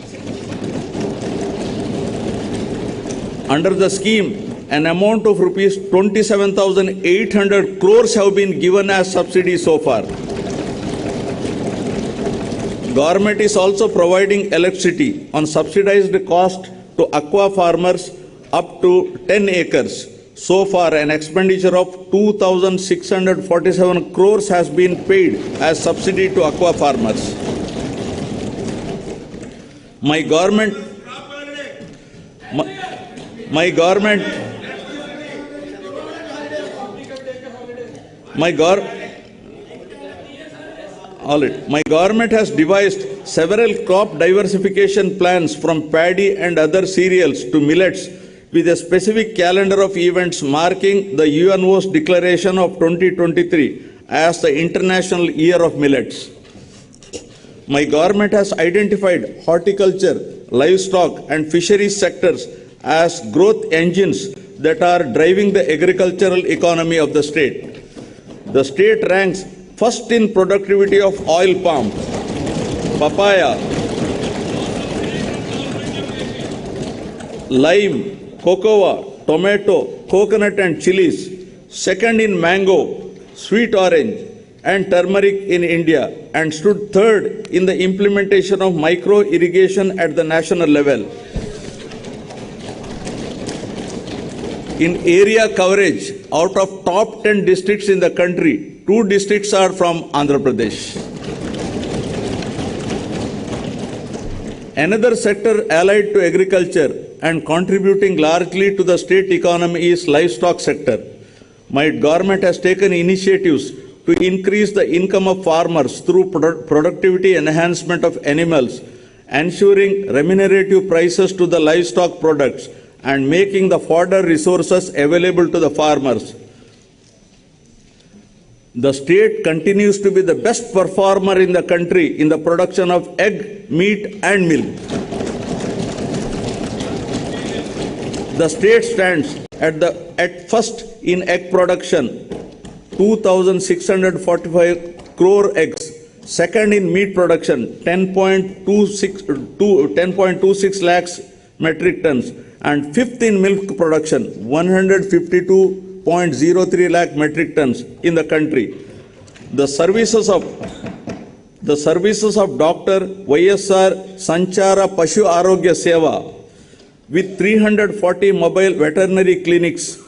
Under the scheme, an amount of rupees 27,800 crores have been given as subsidy so far. Government is also providing electricity on subsidized cost to aqua farmers up to 10 acres. So far, an expenditure of 2,647 crores has been paid as subsidy to aqua farmers. My government has devised several crop diversification plans from paddy and other cereals to millets with a specific calendar of events marking the UNO's declaration of 2023 as the International Year of Millets. My government has identified horticulture, livestock and fisheries sectors as growth engines that are driving the agricultural economy of the state. The state ranks first in productivity of oil palm, papaya, lime, cocoa, tomato, coconut and chilies, second in mango, sweet orange and turmeric in India, and stood third in the implementation of micro irrigation at the national level. In area coverage, out of top 10 districts in the country, 2 districts are from Andhra Pradesh. Another sector allied to agriculture and contributing largely to the state economy is livestock sector. My government has taken initiatives to increase the income of farmers through productivity enhancement of animals, ensuring remunerative prices to the livestock products and making the fodder resources available to the farmers. The state continues to be the best performer in the country in the production of egg, meat and milk. The state stands at first in egg production, 2,645 crore eggs. Second in meat production, 10.26 lakhs metric tons. And fifth in milk production, 152.03 lakh metric tons in the country. The services of Dr. YSR Sanchara Pashu Arogya Seva with 340 mobile veterinary clinics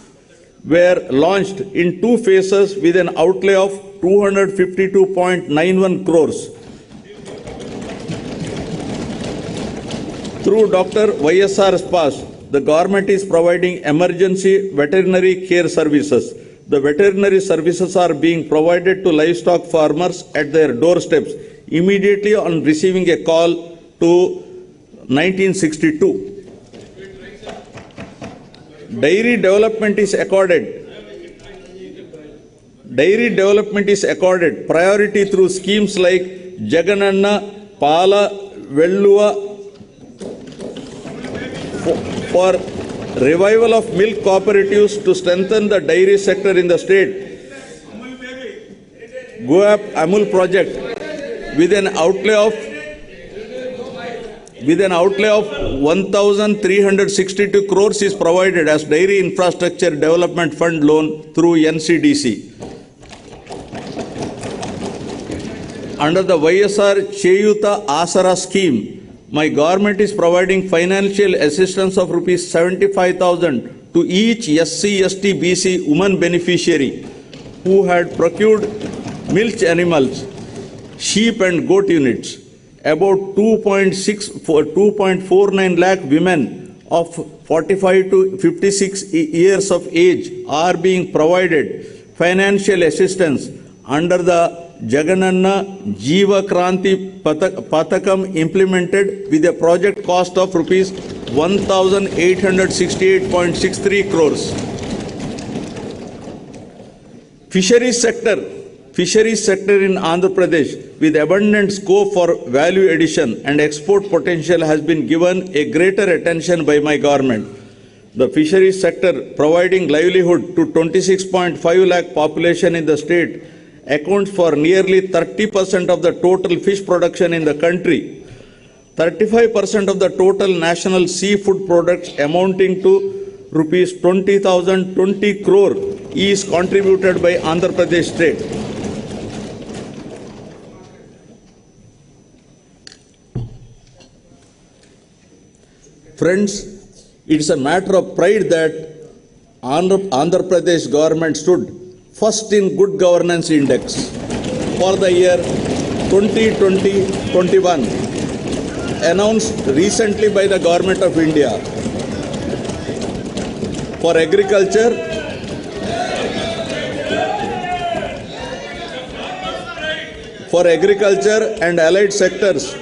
were launched in 2 phases with an outlay of 252.91 crores. Through Dr. YSR SPAS, the government is providing emergency veterinary care services. The veterinary services are being provided to livestock farmers at their doorsteps immediately on receiving a call to 1962. Dairy development is accorded priority through schemes like Jagananna, Pala, Velluva, for revival of milk cooperatives to strengthen the dairy sector in the state. Go-Up Amul project with an outlay of 1,362 crores is provided as Dairy Infrastructure Development Fund loan through NCDC. Under the YSR Cheyuta Asara scheme, my government is providing financial assistance of rupees 75,000 to each SC, ST, BC woman beneficiary who had procured milch animals, sheep and goat units. About 2.49 lakh women of 45 to 56 years of age are being provided financial assistance under the Jagananna Jiva Kranti Pathakam implemented with a project cost of rupees 1,868.63 crores. Fisheries sector in Andhra Pradesh with abundant scope for value addition and export potential has been given a greater attention by my government. The fisheries sector, providing livelihood to 26.5 lakh population in the state, accounts for nearly 30% of the total fish production in the country. 35% of the total national seafood products amounting to rupees 20,020 crore is contributed by Andhra Pradesh state. Friends, it is a matter of pride that Andhra Pradesh government stood first in Good Governance Index for the year 2020-21, announced recently by the Government of India. For agriculture and allied sectors,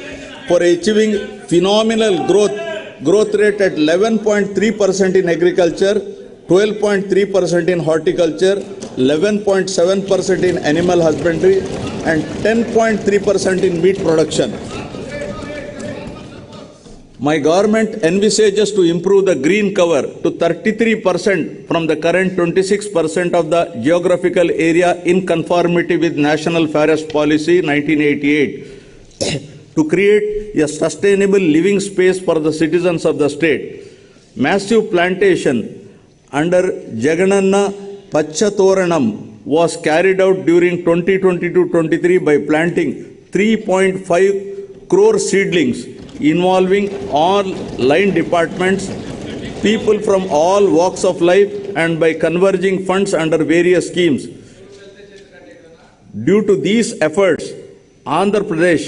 for achieving phenomenal growth rate at 11.3% in agriculture, 12.3% in horticulture, 11.7% in animal husbandry, and 10.3% in meat production. My government envisages to improve the green cover to 33% from the current 26% of the geographical area in conformity with National Forest Policy 1988 to create a sustainable living space for the citizens of the state. Massive plantation under Jagananna Pachatoranam was carried out during 2022-23 by planting 3.5 crore seedlings involving all line departments, people from all walks of life, and by converging funds under various schemes. Due to these efforts, Andhra Pradesh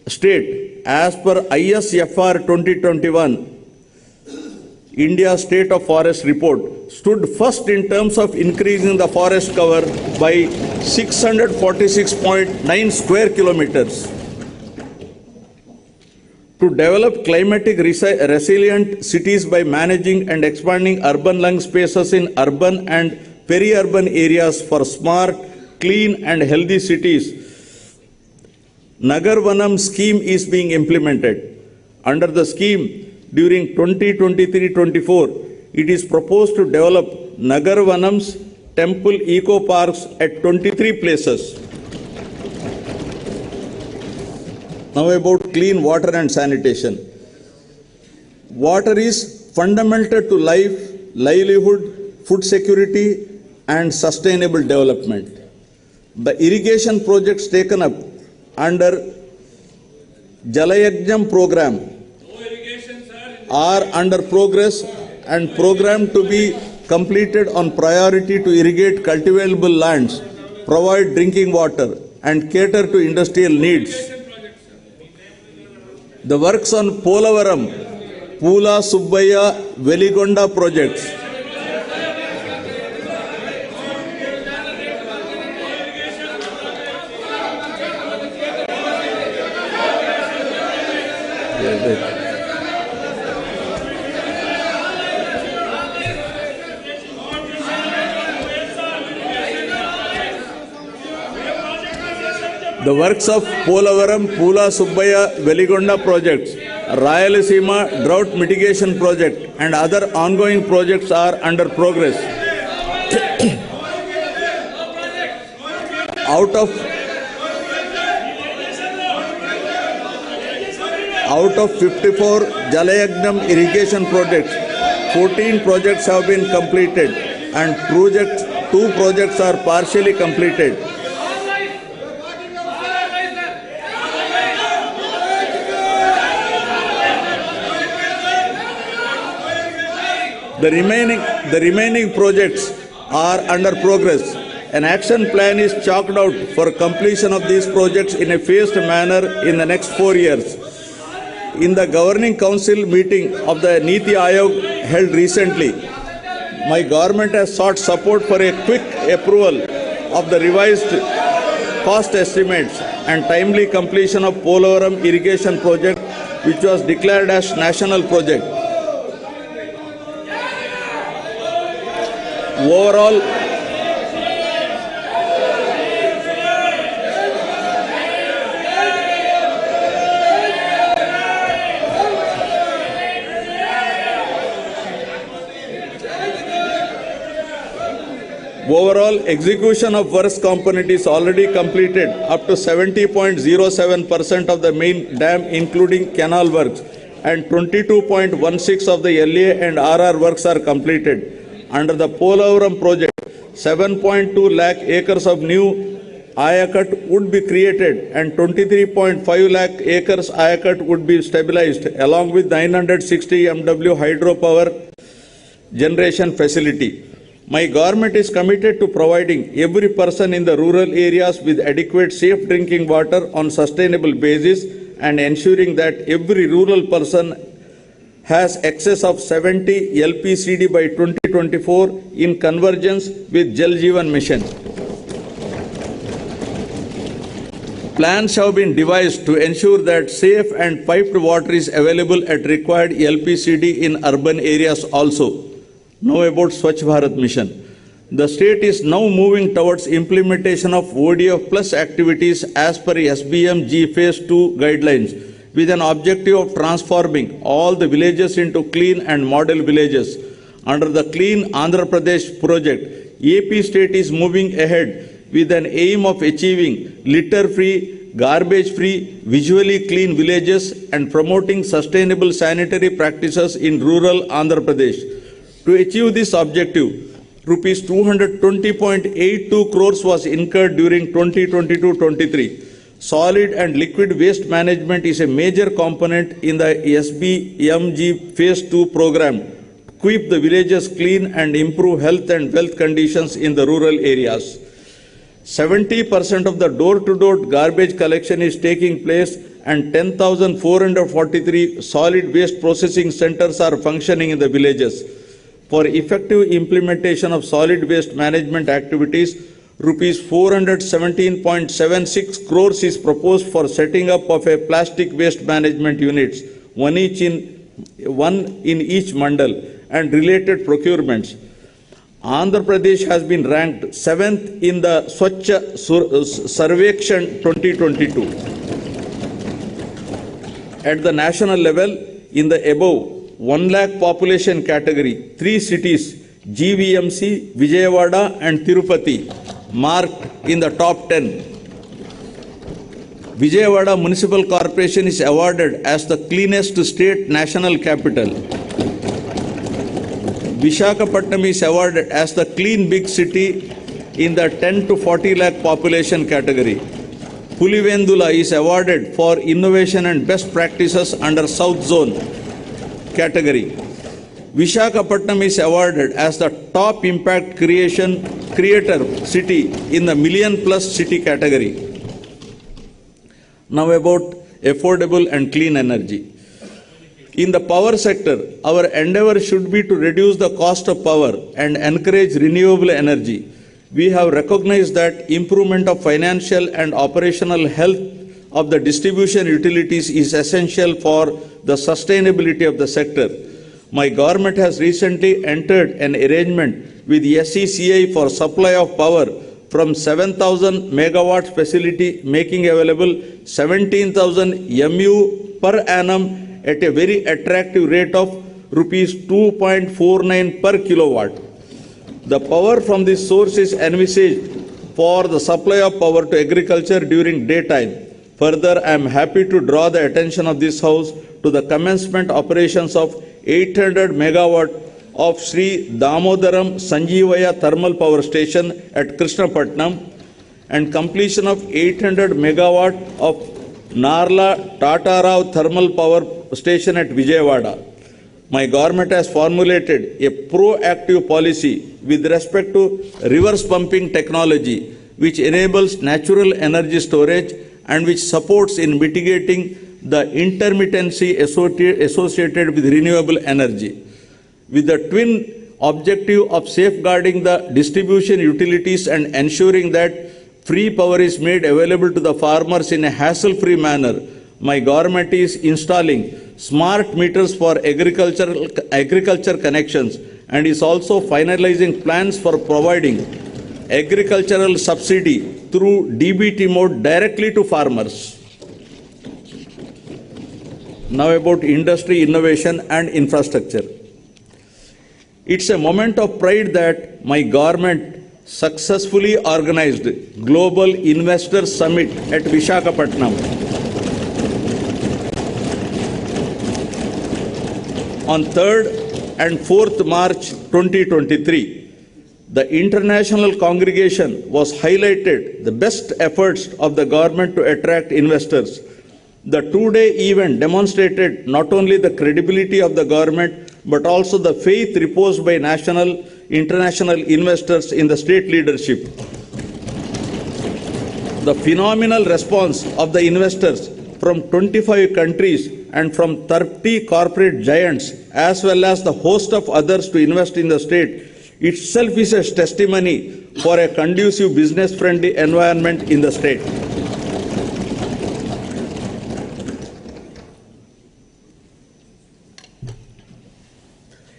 state, as per ISFR 2021, India State of Forest Report, stood first in terms of increasing the forest cover by 646.9 square kilometers. To develop climatic resilient cities by managing and expanding urban lung spaces in urban and peri-urban areas for smart, clean and healthy cities, Nagar Vanam scheme is being implemented. Under the scheme, during 2023-24, it is proposed to develop Nagar Vanams temple eco parks at 23 places. Now about clean water and sanitation. Water is fundamental to life, livelihood, food security and sustainable development. The irrigation projects taken up under Jalayajnam program are under progress and programmed to be completed on priority to irrigate cultivable lands, provide drinking water and cater to industrial needs. The works on Polavaram, Pula Subbaya, Veligonda projects the works of Polavaram, Pula Subbaya, Veligonda projects, Rayalaseema drought mitigation project and other ongoing projects are under progress. Out of 54 Jalayajnam irrigation projects, 14 projects have been completed and 2 projects are partially completed. The remaining projects are under progress. An action plan is chalked out for completion of these projects in a phased manner in the next 4 years. In the Governing Council meeting of the Niti Aayog held recently, my government has sought support for a quick approval of the revised cost estimates and timely completion of Polavaram irrigation project, which was declared as national project. Overall, execution of works component is already completed up to 70.07% of the main dam, including canal works, and 22.16% of the LA and RR works are completed. Under the Polavaram project, 7.2 lakh acres of new Ayakat would be created and 23.5 lakh acres Ayakat would be stabilized, along with 960 MW hydropower generation facility. My government is committed to providing every person in the rural areas with adequate safe drinking water on sustainable basis and ensuring that every rural person has excess of 70 LPCD by 2024 in convergence with Jal Jeevan Mission. Plans have been devised to ensure that safe and piped water is available at required LPCD in urban areas also. Now about Swachh Bharat Mission. The state is now moving towards implementation of ODF plus activities as per SBM G Phase 2 guidelines. with an objective of transforming all the villages into clean and model villages. Under the Clean Andhra Pradesh project, AP state is moving ahead with an aim of achieving litter-free, garbage-free, visually clean villages and promoting sustainable sanitary practices in rural Andhra Pradesh. To achieve this objective, rupees 220.82 crores was incurred during 2022-23. Solid and liquid waste management is a major component in the SBMG Phase 2 program to keep the villages clean and improve health and wealth conditions in the rural areas. 70% of the door-to-door garbage collection is taking place and 10,443 solid waste processing centers are functioning in the villages. For effective implementation of solid waste management activities, rupees 417.76 crores is proposed for setting up of a plastic waste management units, one in each mandal, and related procurements. Andhra Pradesh has been ranked 7th in the Swetchha Survekshan 2022. At the national level, in the above 1 lakh population category, 3 cities, GVMC, Vijayawada and Tirupati, marked in the top 10. Vijayawada Municipal Corporation is awarded as the cleanest state national capital. Visakhapatnam is awarded as the clean big city in the 10 to 40 lakh population category. Pulivendula is awarded for innovation and best practices under South Zone category. Visakhapatnam is awarded as the top impact creator city in the million plus city category. Now about affordable and clean energy. In the power sector, our endeavor should be to reduce the cost of power and encourage renewable energy. We have recognized that improvement of financial and operational health of the distribution utilities is essential for the sustainability of the sector. My government has recently entered an arrangement with SECI for supply of power from 7,000 megawatts facility, making available 17,000 MU per annum at a very attractive rate of rupees 2.49 per kilowatt. The power from this source is envisaged for the supply of power to agriculture during daytime. Further, I am happy to draw the attention of this House to the commencement operations of 800 megawatt of Sri Damodaram Sanjeevaya Thermal Power Station at Krishnapatnam and completion of 800 megawatt of Narla Tatarao Thermal Power Station at Vijayawada. My government has formulated a proactive policy with respect to reverse pumping technology, which enables natural energy storage and which supports in mitigating the intermittency associated with renewable energy. With the twin objective of safeguarding the distribution utilities and ensuring that free power is made available to the farmers in a hassle-free manner, my government is installing smart meters for agriculture connections and is also finalizing plans for providing agricultural subsidy through DBT mode directly to farmers. Now about industry, innovation and infrastructure. It's a moment of pride that my government successfully organized Global Investor Summit at Visakhapatnam on 3rd and 4th March 2023. The international congregation was highlighted the best efforts of the government to attract investors. The two-day event demonstrated not only the credibility of the government but also the faith reposed by national, international investors in the state leadership. The phenomenal response of the investors from 25 countries and from 30 corporate giants as well as the host of others to invest in the state itself is a testimony for a conducive business-friendly environment in the state.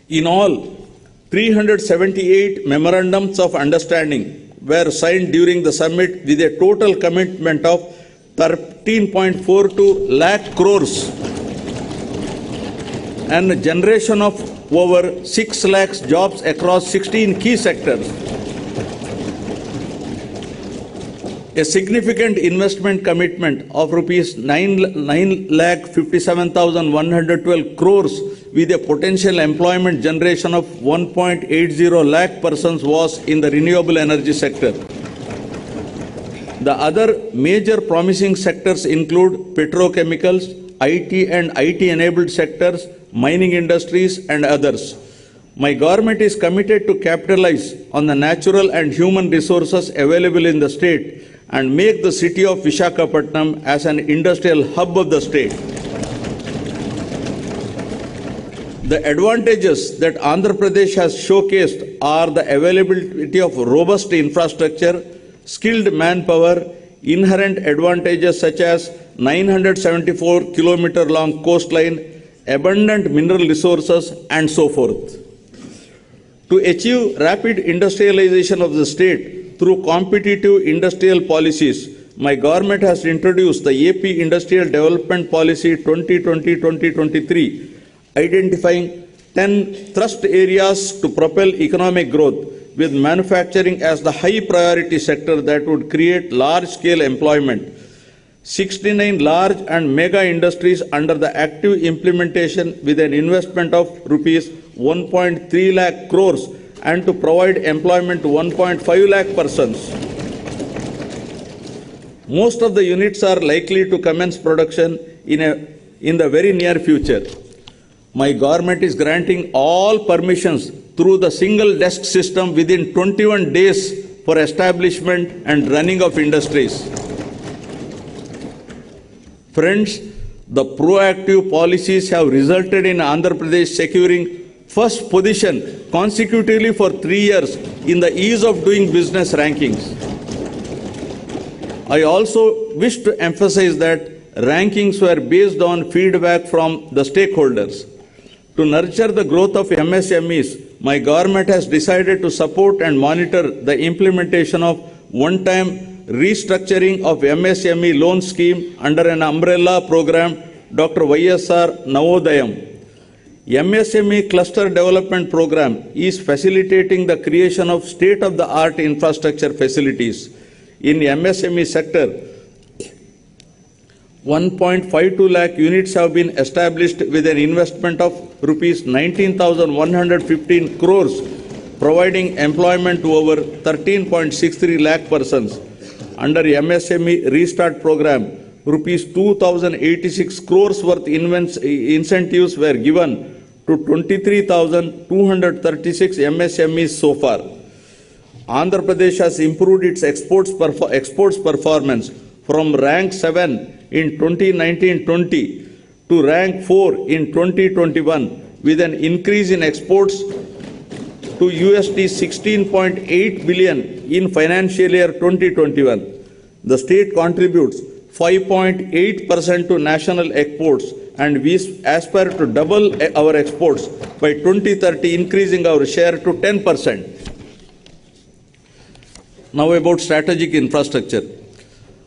In all, 378 memorandums of understanding were signed during the summit with a total commitment of 13.42 lakh crores and a generation of over 6 lakhs jobs across 16 key sectors. A significant investment commitment of rupees 9,57,112 crores with a potential employment generation of 1.80 lakh persons was in the renewable energy sector. The other major promising sectors include petrochemicals, IT and IT-enabled sectors, mining industries, and others. My government is committed to capitalize on the natural and human resources available in the state and make the city of Visakhapatnam as an industrial hub of the state. The advantages that Andhra Pradesh has showcased are the availability of robust infrastructure, skilled manpower, inherent advantages such as 974-kilometer long coastline, abundant mineral resources, and so forth. To achieve rapid industrialization of the state through competitive industrial policies, my government has introduced the AP Industrial Development Policy 2020-2023, identifying 10 thrust areas to propel economic growth, with manufacturing as the high priority sector that would create large-scale employment. 69 large and mega industries under the active implementation with an investment of rupees 1.3 lakh crores and to provide employment to 1.5 lakh persons. Most of the units are likely to commence production in the very near future. My government is granting all permissions through the single desk system within 21 days for establishment and running of industries. Friends, the proactive policies have resulted in Andhra Pradesh securing first position consecutively for 3 years in the ease of doing business rankings. I also wish to emphasize that rankings were based on feedback from the stakeholders. To nurture the growth of MSMEs, my government has decided to support and monitor the implementation of one-time restructuring of MSME loan scheme under an umbrella program, Dr. YSR Navodayam. MSME Cluster Development Program is facilitating the creation of state-of-the-art infrastructure facilities. In MSME sector, 1.52 lakh units have been established with an investment of rupees 19,115 crores, providing employment to over 13.63 lakh persons. Under MSME Restart Program, rupees 2,086 crores worth incentives were given to 23,236 MSMEs so far. Andhra Pradesh has improved its exports performance from rank 7 in 2019-20 to rank 4 in 2021 with an increase in exports to USD 16.8 billion in financial year 2021. The state contributes 5.8% to national exports, and we aspire to double our exports by 2030, increasing our share to 10%. Now about strategic infrastructure.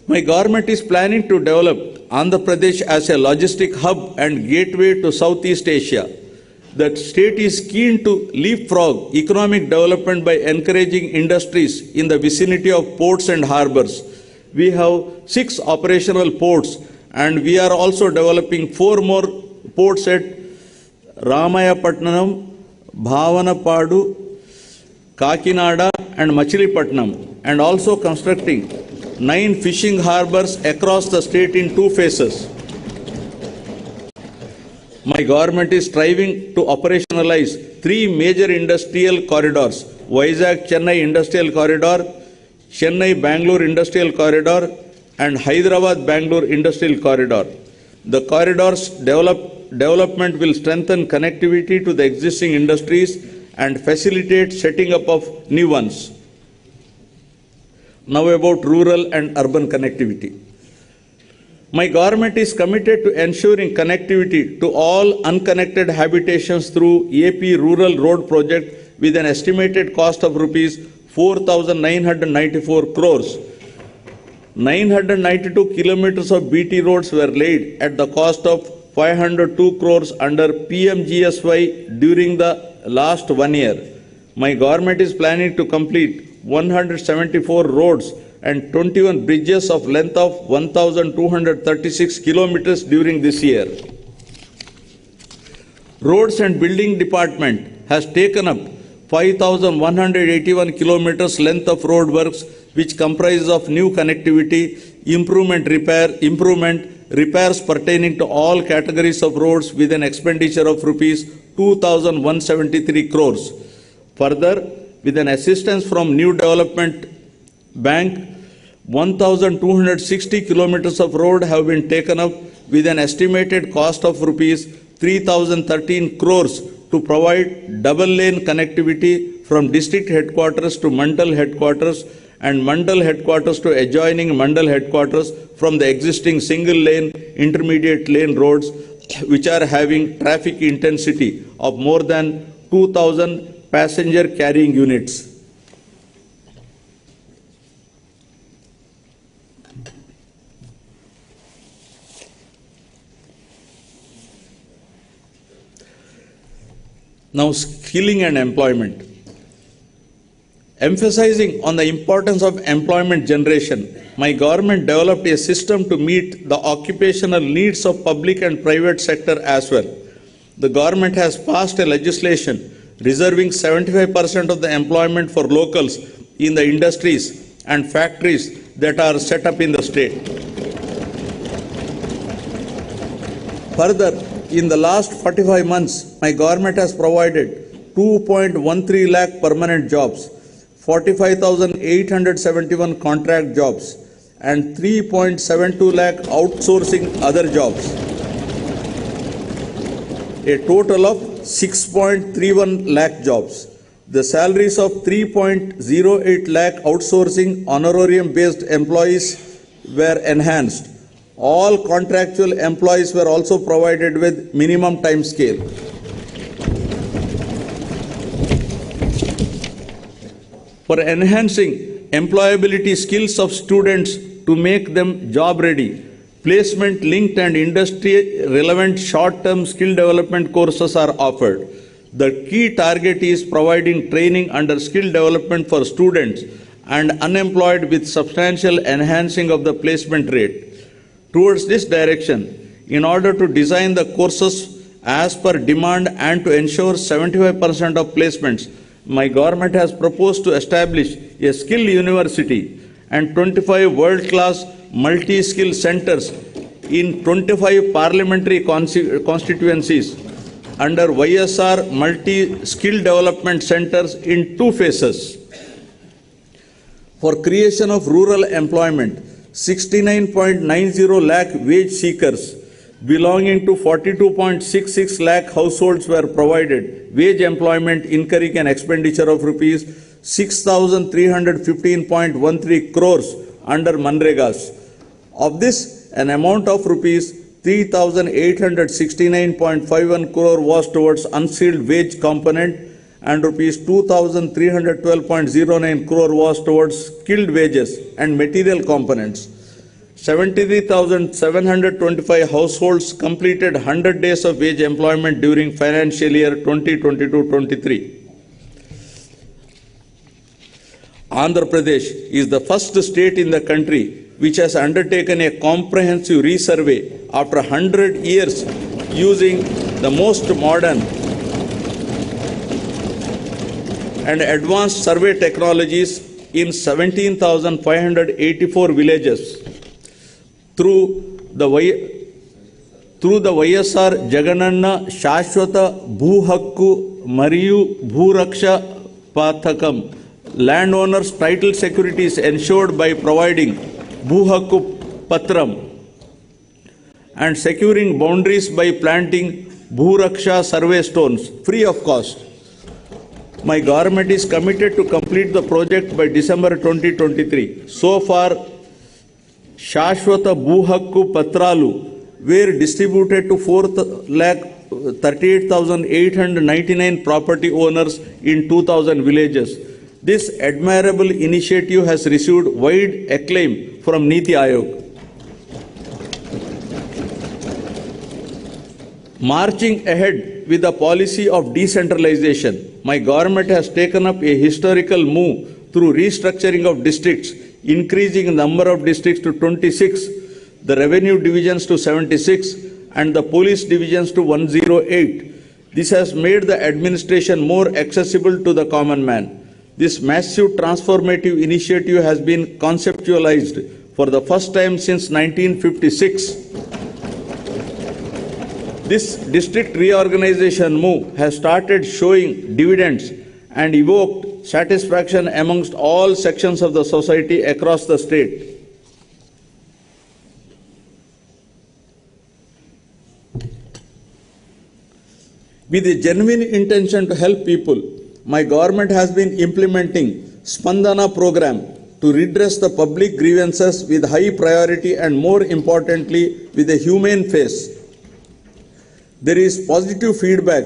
My government is planning to develop Andhra Pradesh as a logistic hub and gateway to Southeast Asia. The state is keen to leapfrog economic development by encouraging industries in the vicinity of ports and harbors. We have 6 operational ports, and we are also developing 4 more ports at Ramayapatnam, Bhavanapadu, Kakinada, and Machilipatnam, and also constructing 9 fishing harbors across the state in 2 phases. My government is striving to operationalize 3 major industrial corridors: Vizag-Chennai Industrial Corridor, Chennai-Bangalore Industrial Corridor, and Hyderabad-Bangalore Industrial Corridor. The corridors development will strengthen connectivity to the existing industries and facilitate setting up of new ones. Now about rural and urban connectivity. My government is committed to ensuring connectivity to all unconnected habitations through AP Rural Road Project with an estimated cost of rupees 4,994 crores. 992 kilometers of BT roads were laid at the cost of 502 crores under PMGSY during the last 1 year. My government is planning to complete 174 roads and 21 bridges of length of 1,236 kilometers during this year. Roads and Building Department has taken up 5,181 kilometers length of road works, which comprises of new connectivity, repairs pertaining to all categories of roads with an expenditure of rupees 2,173 crores. Further, with an assistance from New Development Bank, 1,260 kilometers of road have been taken up with an estimated cost of rupees 3,013 crores to provide double lane connectivity from district headquarters to Mandal headquarters and Mandal headquarters to adjoining Mandal headquarters from the existing single lane, intermediate lane roads which are having traffic intensity of more than 2,000 passenger carrying units. Now, skilling and employment. Emphasizing on the importance of employment generation, my government developed a system to meet the occupational needs of public and private sector as well. The government has passed a legislation reserving 75% of the employment for locals in the industries and factories that are set up in the state. Further, in the last 45 months, my government has provided 2.13 lakh permanent jobs, 45,871 contract jobs, and 3.72 lakh outsourcing other jobs. A total of 6.31 lakh jobs. The salaries of 3.08 lakh outsourcing honorarium-based employees were enhanced. All contractual employees were also provided with minimum time scale. For enhancing employability skills of students to make them job ready, placement linked and industry relevant short-term skill development courses are offered. The key target is providing training under skill development for students and unemployed with substantial enhancing of the placement rate. Towards this direction, in order to design the courses as per demand and to ensure 75% of placements, my government has proposed to establish a skill university and 25 world-class multi-skill centers in 25 parliamentary constituencies under YSR multi-skill development centers in 2 phases. For creation of rural employment, 69.90 lakh wage seekers belonging to 42.66 lakh households were provided wage employment incurring an expenditure of rupees 6,315.13 crores under Manregas. Of this, an amount of rupees 3,869.51 crore was towards unsealed wage component and rupees 2,312.09 crore was towards skilled wages and material components. 73,725 households completed 100 days of wage employment during financial year 2022-23. Andhra Pradesh is the first state in the country which has undertaken a comprehensive resurvey after 100 years using the most modern and advanced survey technologies in 17,584 villages. Through the YSR Jagananna Shashwata Bhoo Hakku Mariyu Bhoo Raksha Pathakam, landowners' title security is ensured by providing Bhoo Hakku Patram and securing boundaries by planting Bhoo Raksha survey stones free of cost. My government is committed to complete the project by December 2023. So far, Shashwata Bhoo Hakku Patralu were distributed to 4,38,899 property owners in 2,000 villages. This admirable initiative has received wide acclaim from Niti Aayog. Marching ahead with the policy of decentralization, my government has taken up a historical move through restructuring of districts, increasing the number of districts to 26, the revenue divisions to 76, and the police divisions to 108. This has made the administration more accessible to the common man. This massive transformative initiative has been conceptualized for the first time since 1956. This district reorganization move has started showing dividends and evoked satisfaction amongst all sections of the society across the state. With a genuine intention to help people, my government has been implementing Spandana program to redress the public grievances with high priority and, more importantly, with a humane face. There is positive feedback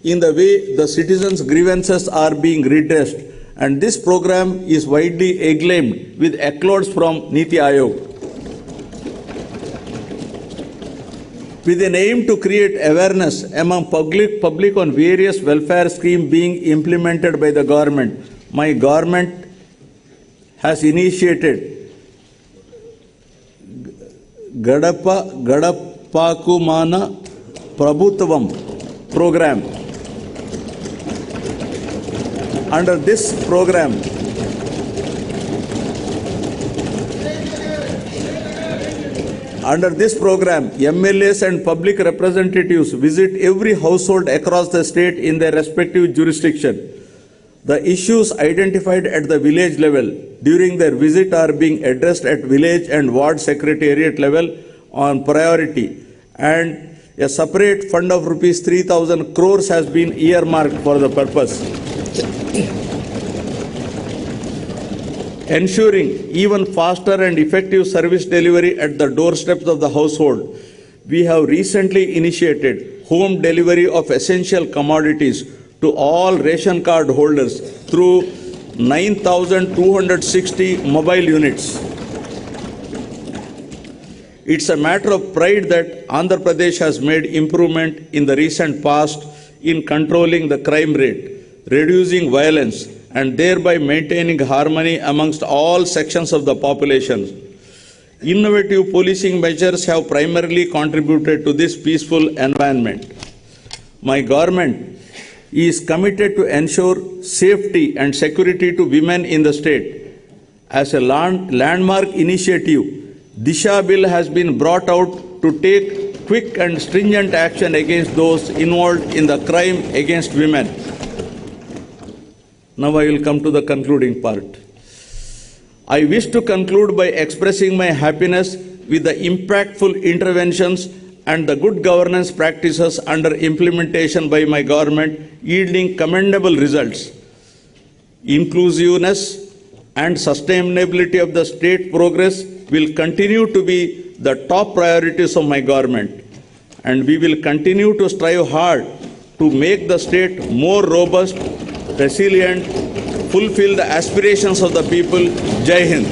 in the way the citizens' grievances are being redressed, and this program is widely acclaimed with accolades from Niti Aayog. With an aim to create awareness among public on various welfare schemes being implemented by the government, my government has initiated Gadapakumana Prabhutvam program. Under this program, MLAs and public representatives visit every household across the state in their respective jurisdiction. The issues identified at the village level during their visit are being addressed at village and ward secretariat level on priority, and a separate fund of rupees 3,000 crores has been earmarked for the purpose. Ensuring even faster and effective service delivery at the doorsteps of the household, we have recently initiated home delivery of essential commodities to all ration card holders through 9,260 mobile units. It's a matter of pride that Andhra Pradesh has made improvement in the recent past in controlling the crime rate, reducing violence, and thereby maintaining harmony amongst all sections of the population. Innovative policing measures have primarily contributed to this peaceful environment. My government is committed to ensure safety and security to women in the state. As a landmark initiative, Disha Bill has been brought out to take quick and stringent action against those involved in the crime against women. Now I will come to the concluding part. I wish to conclude by expressing my happiness with the impactful interventions and the good governance practices under implementation by my government yielding commendable results. Inclusiveness and sustainability of the state progress will continue to be the top priorities of my government, and we will continue to strive hard to make the state more robust, resilient, fulfill the aspirations of the people. Jai Hind.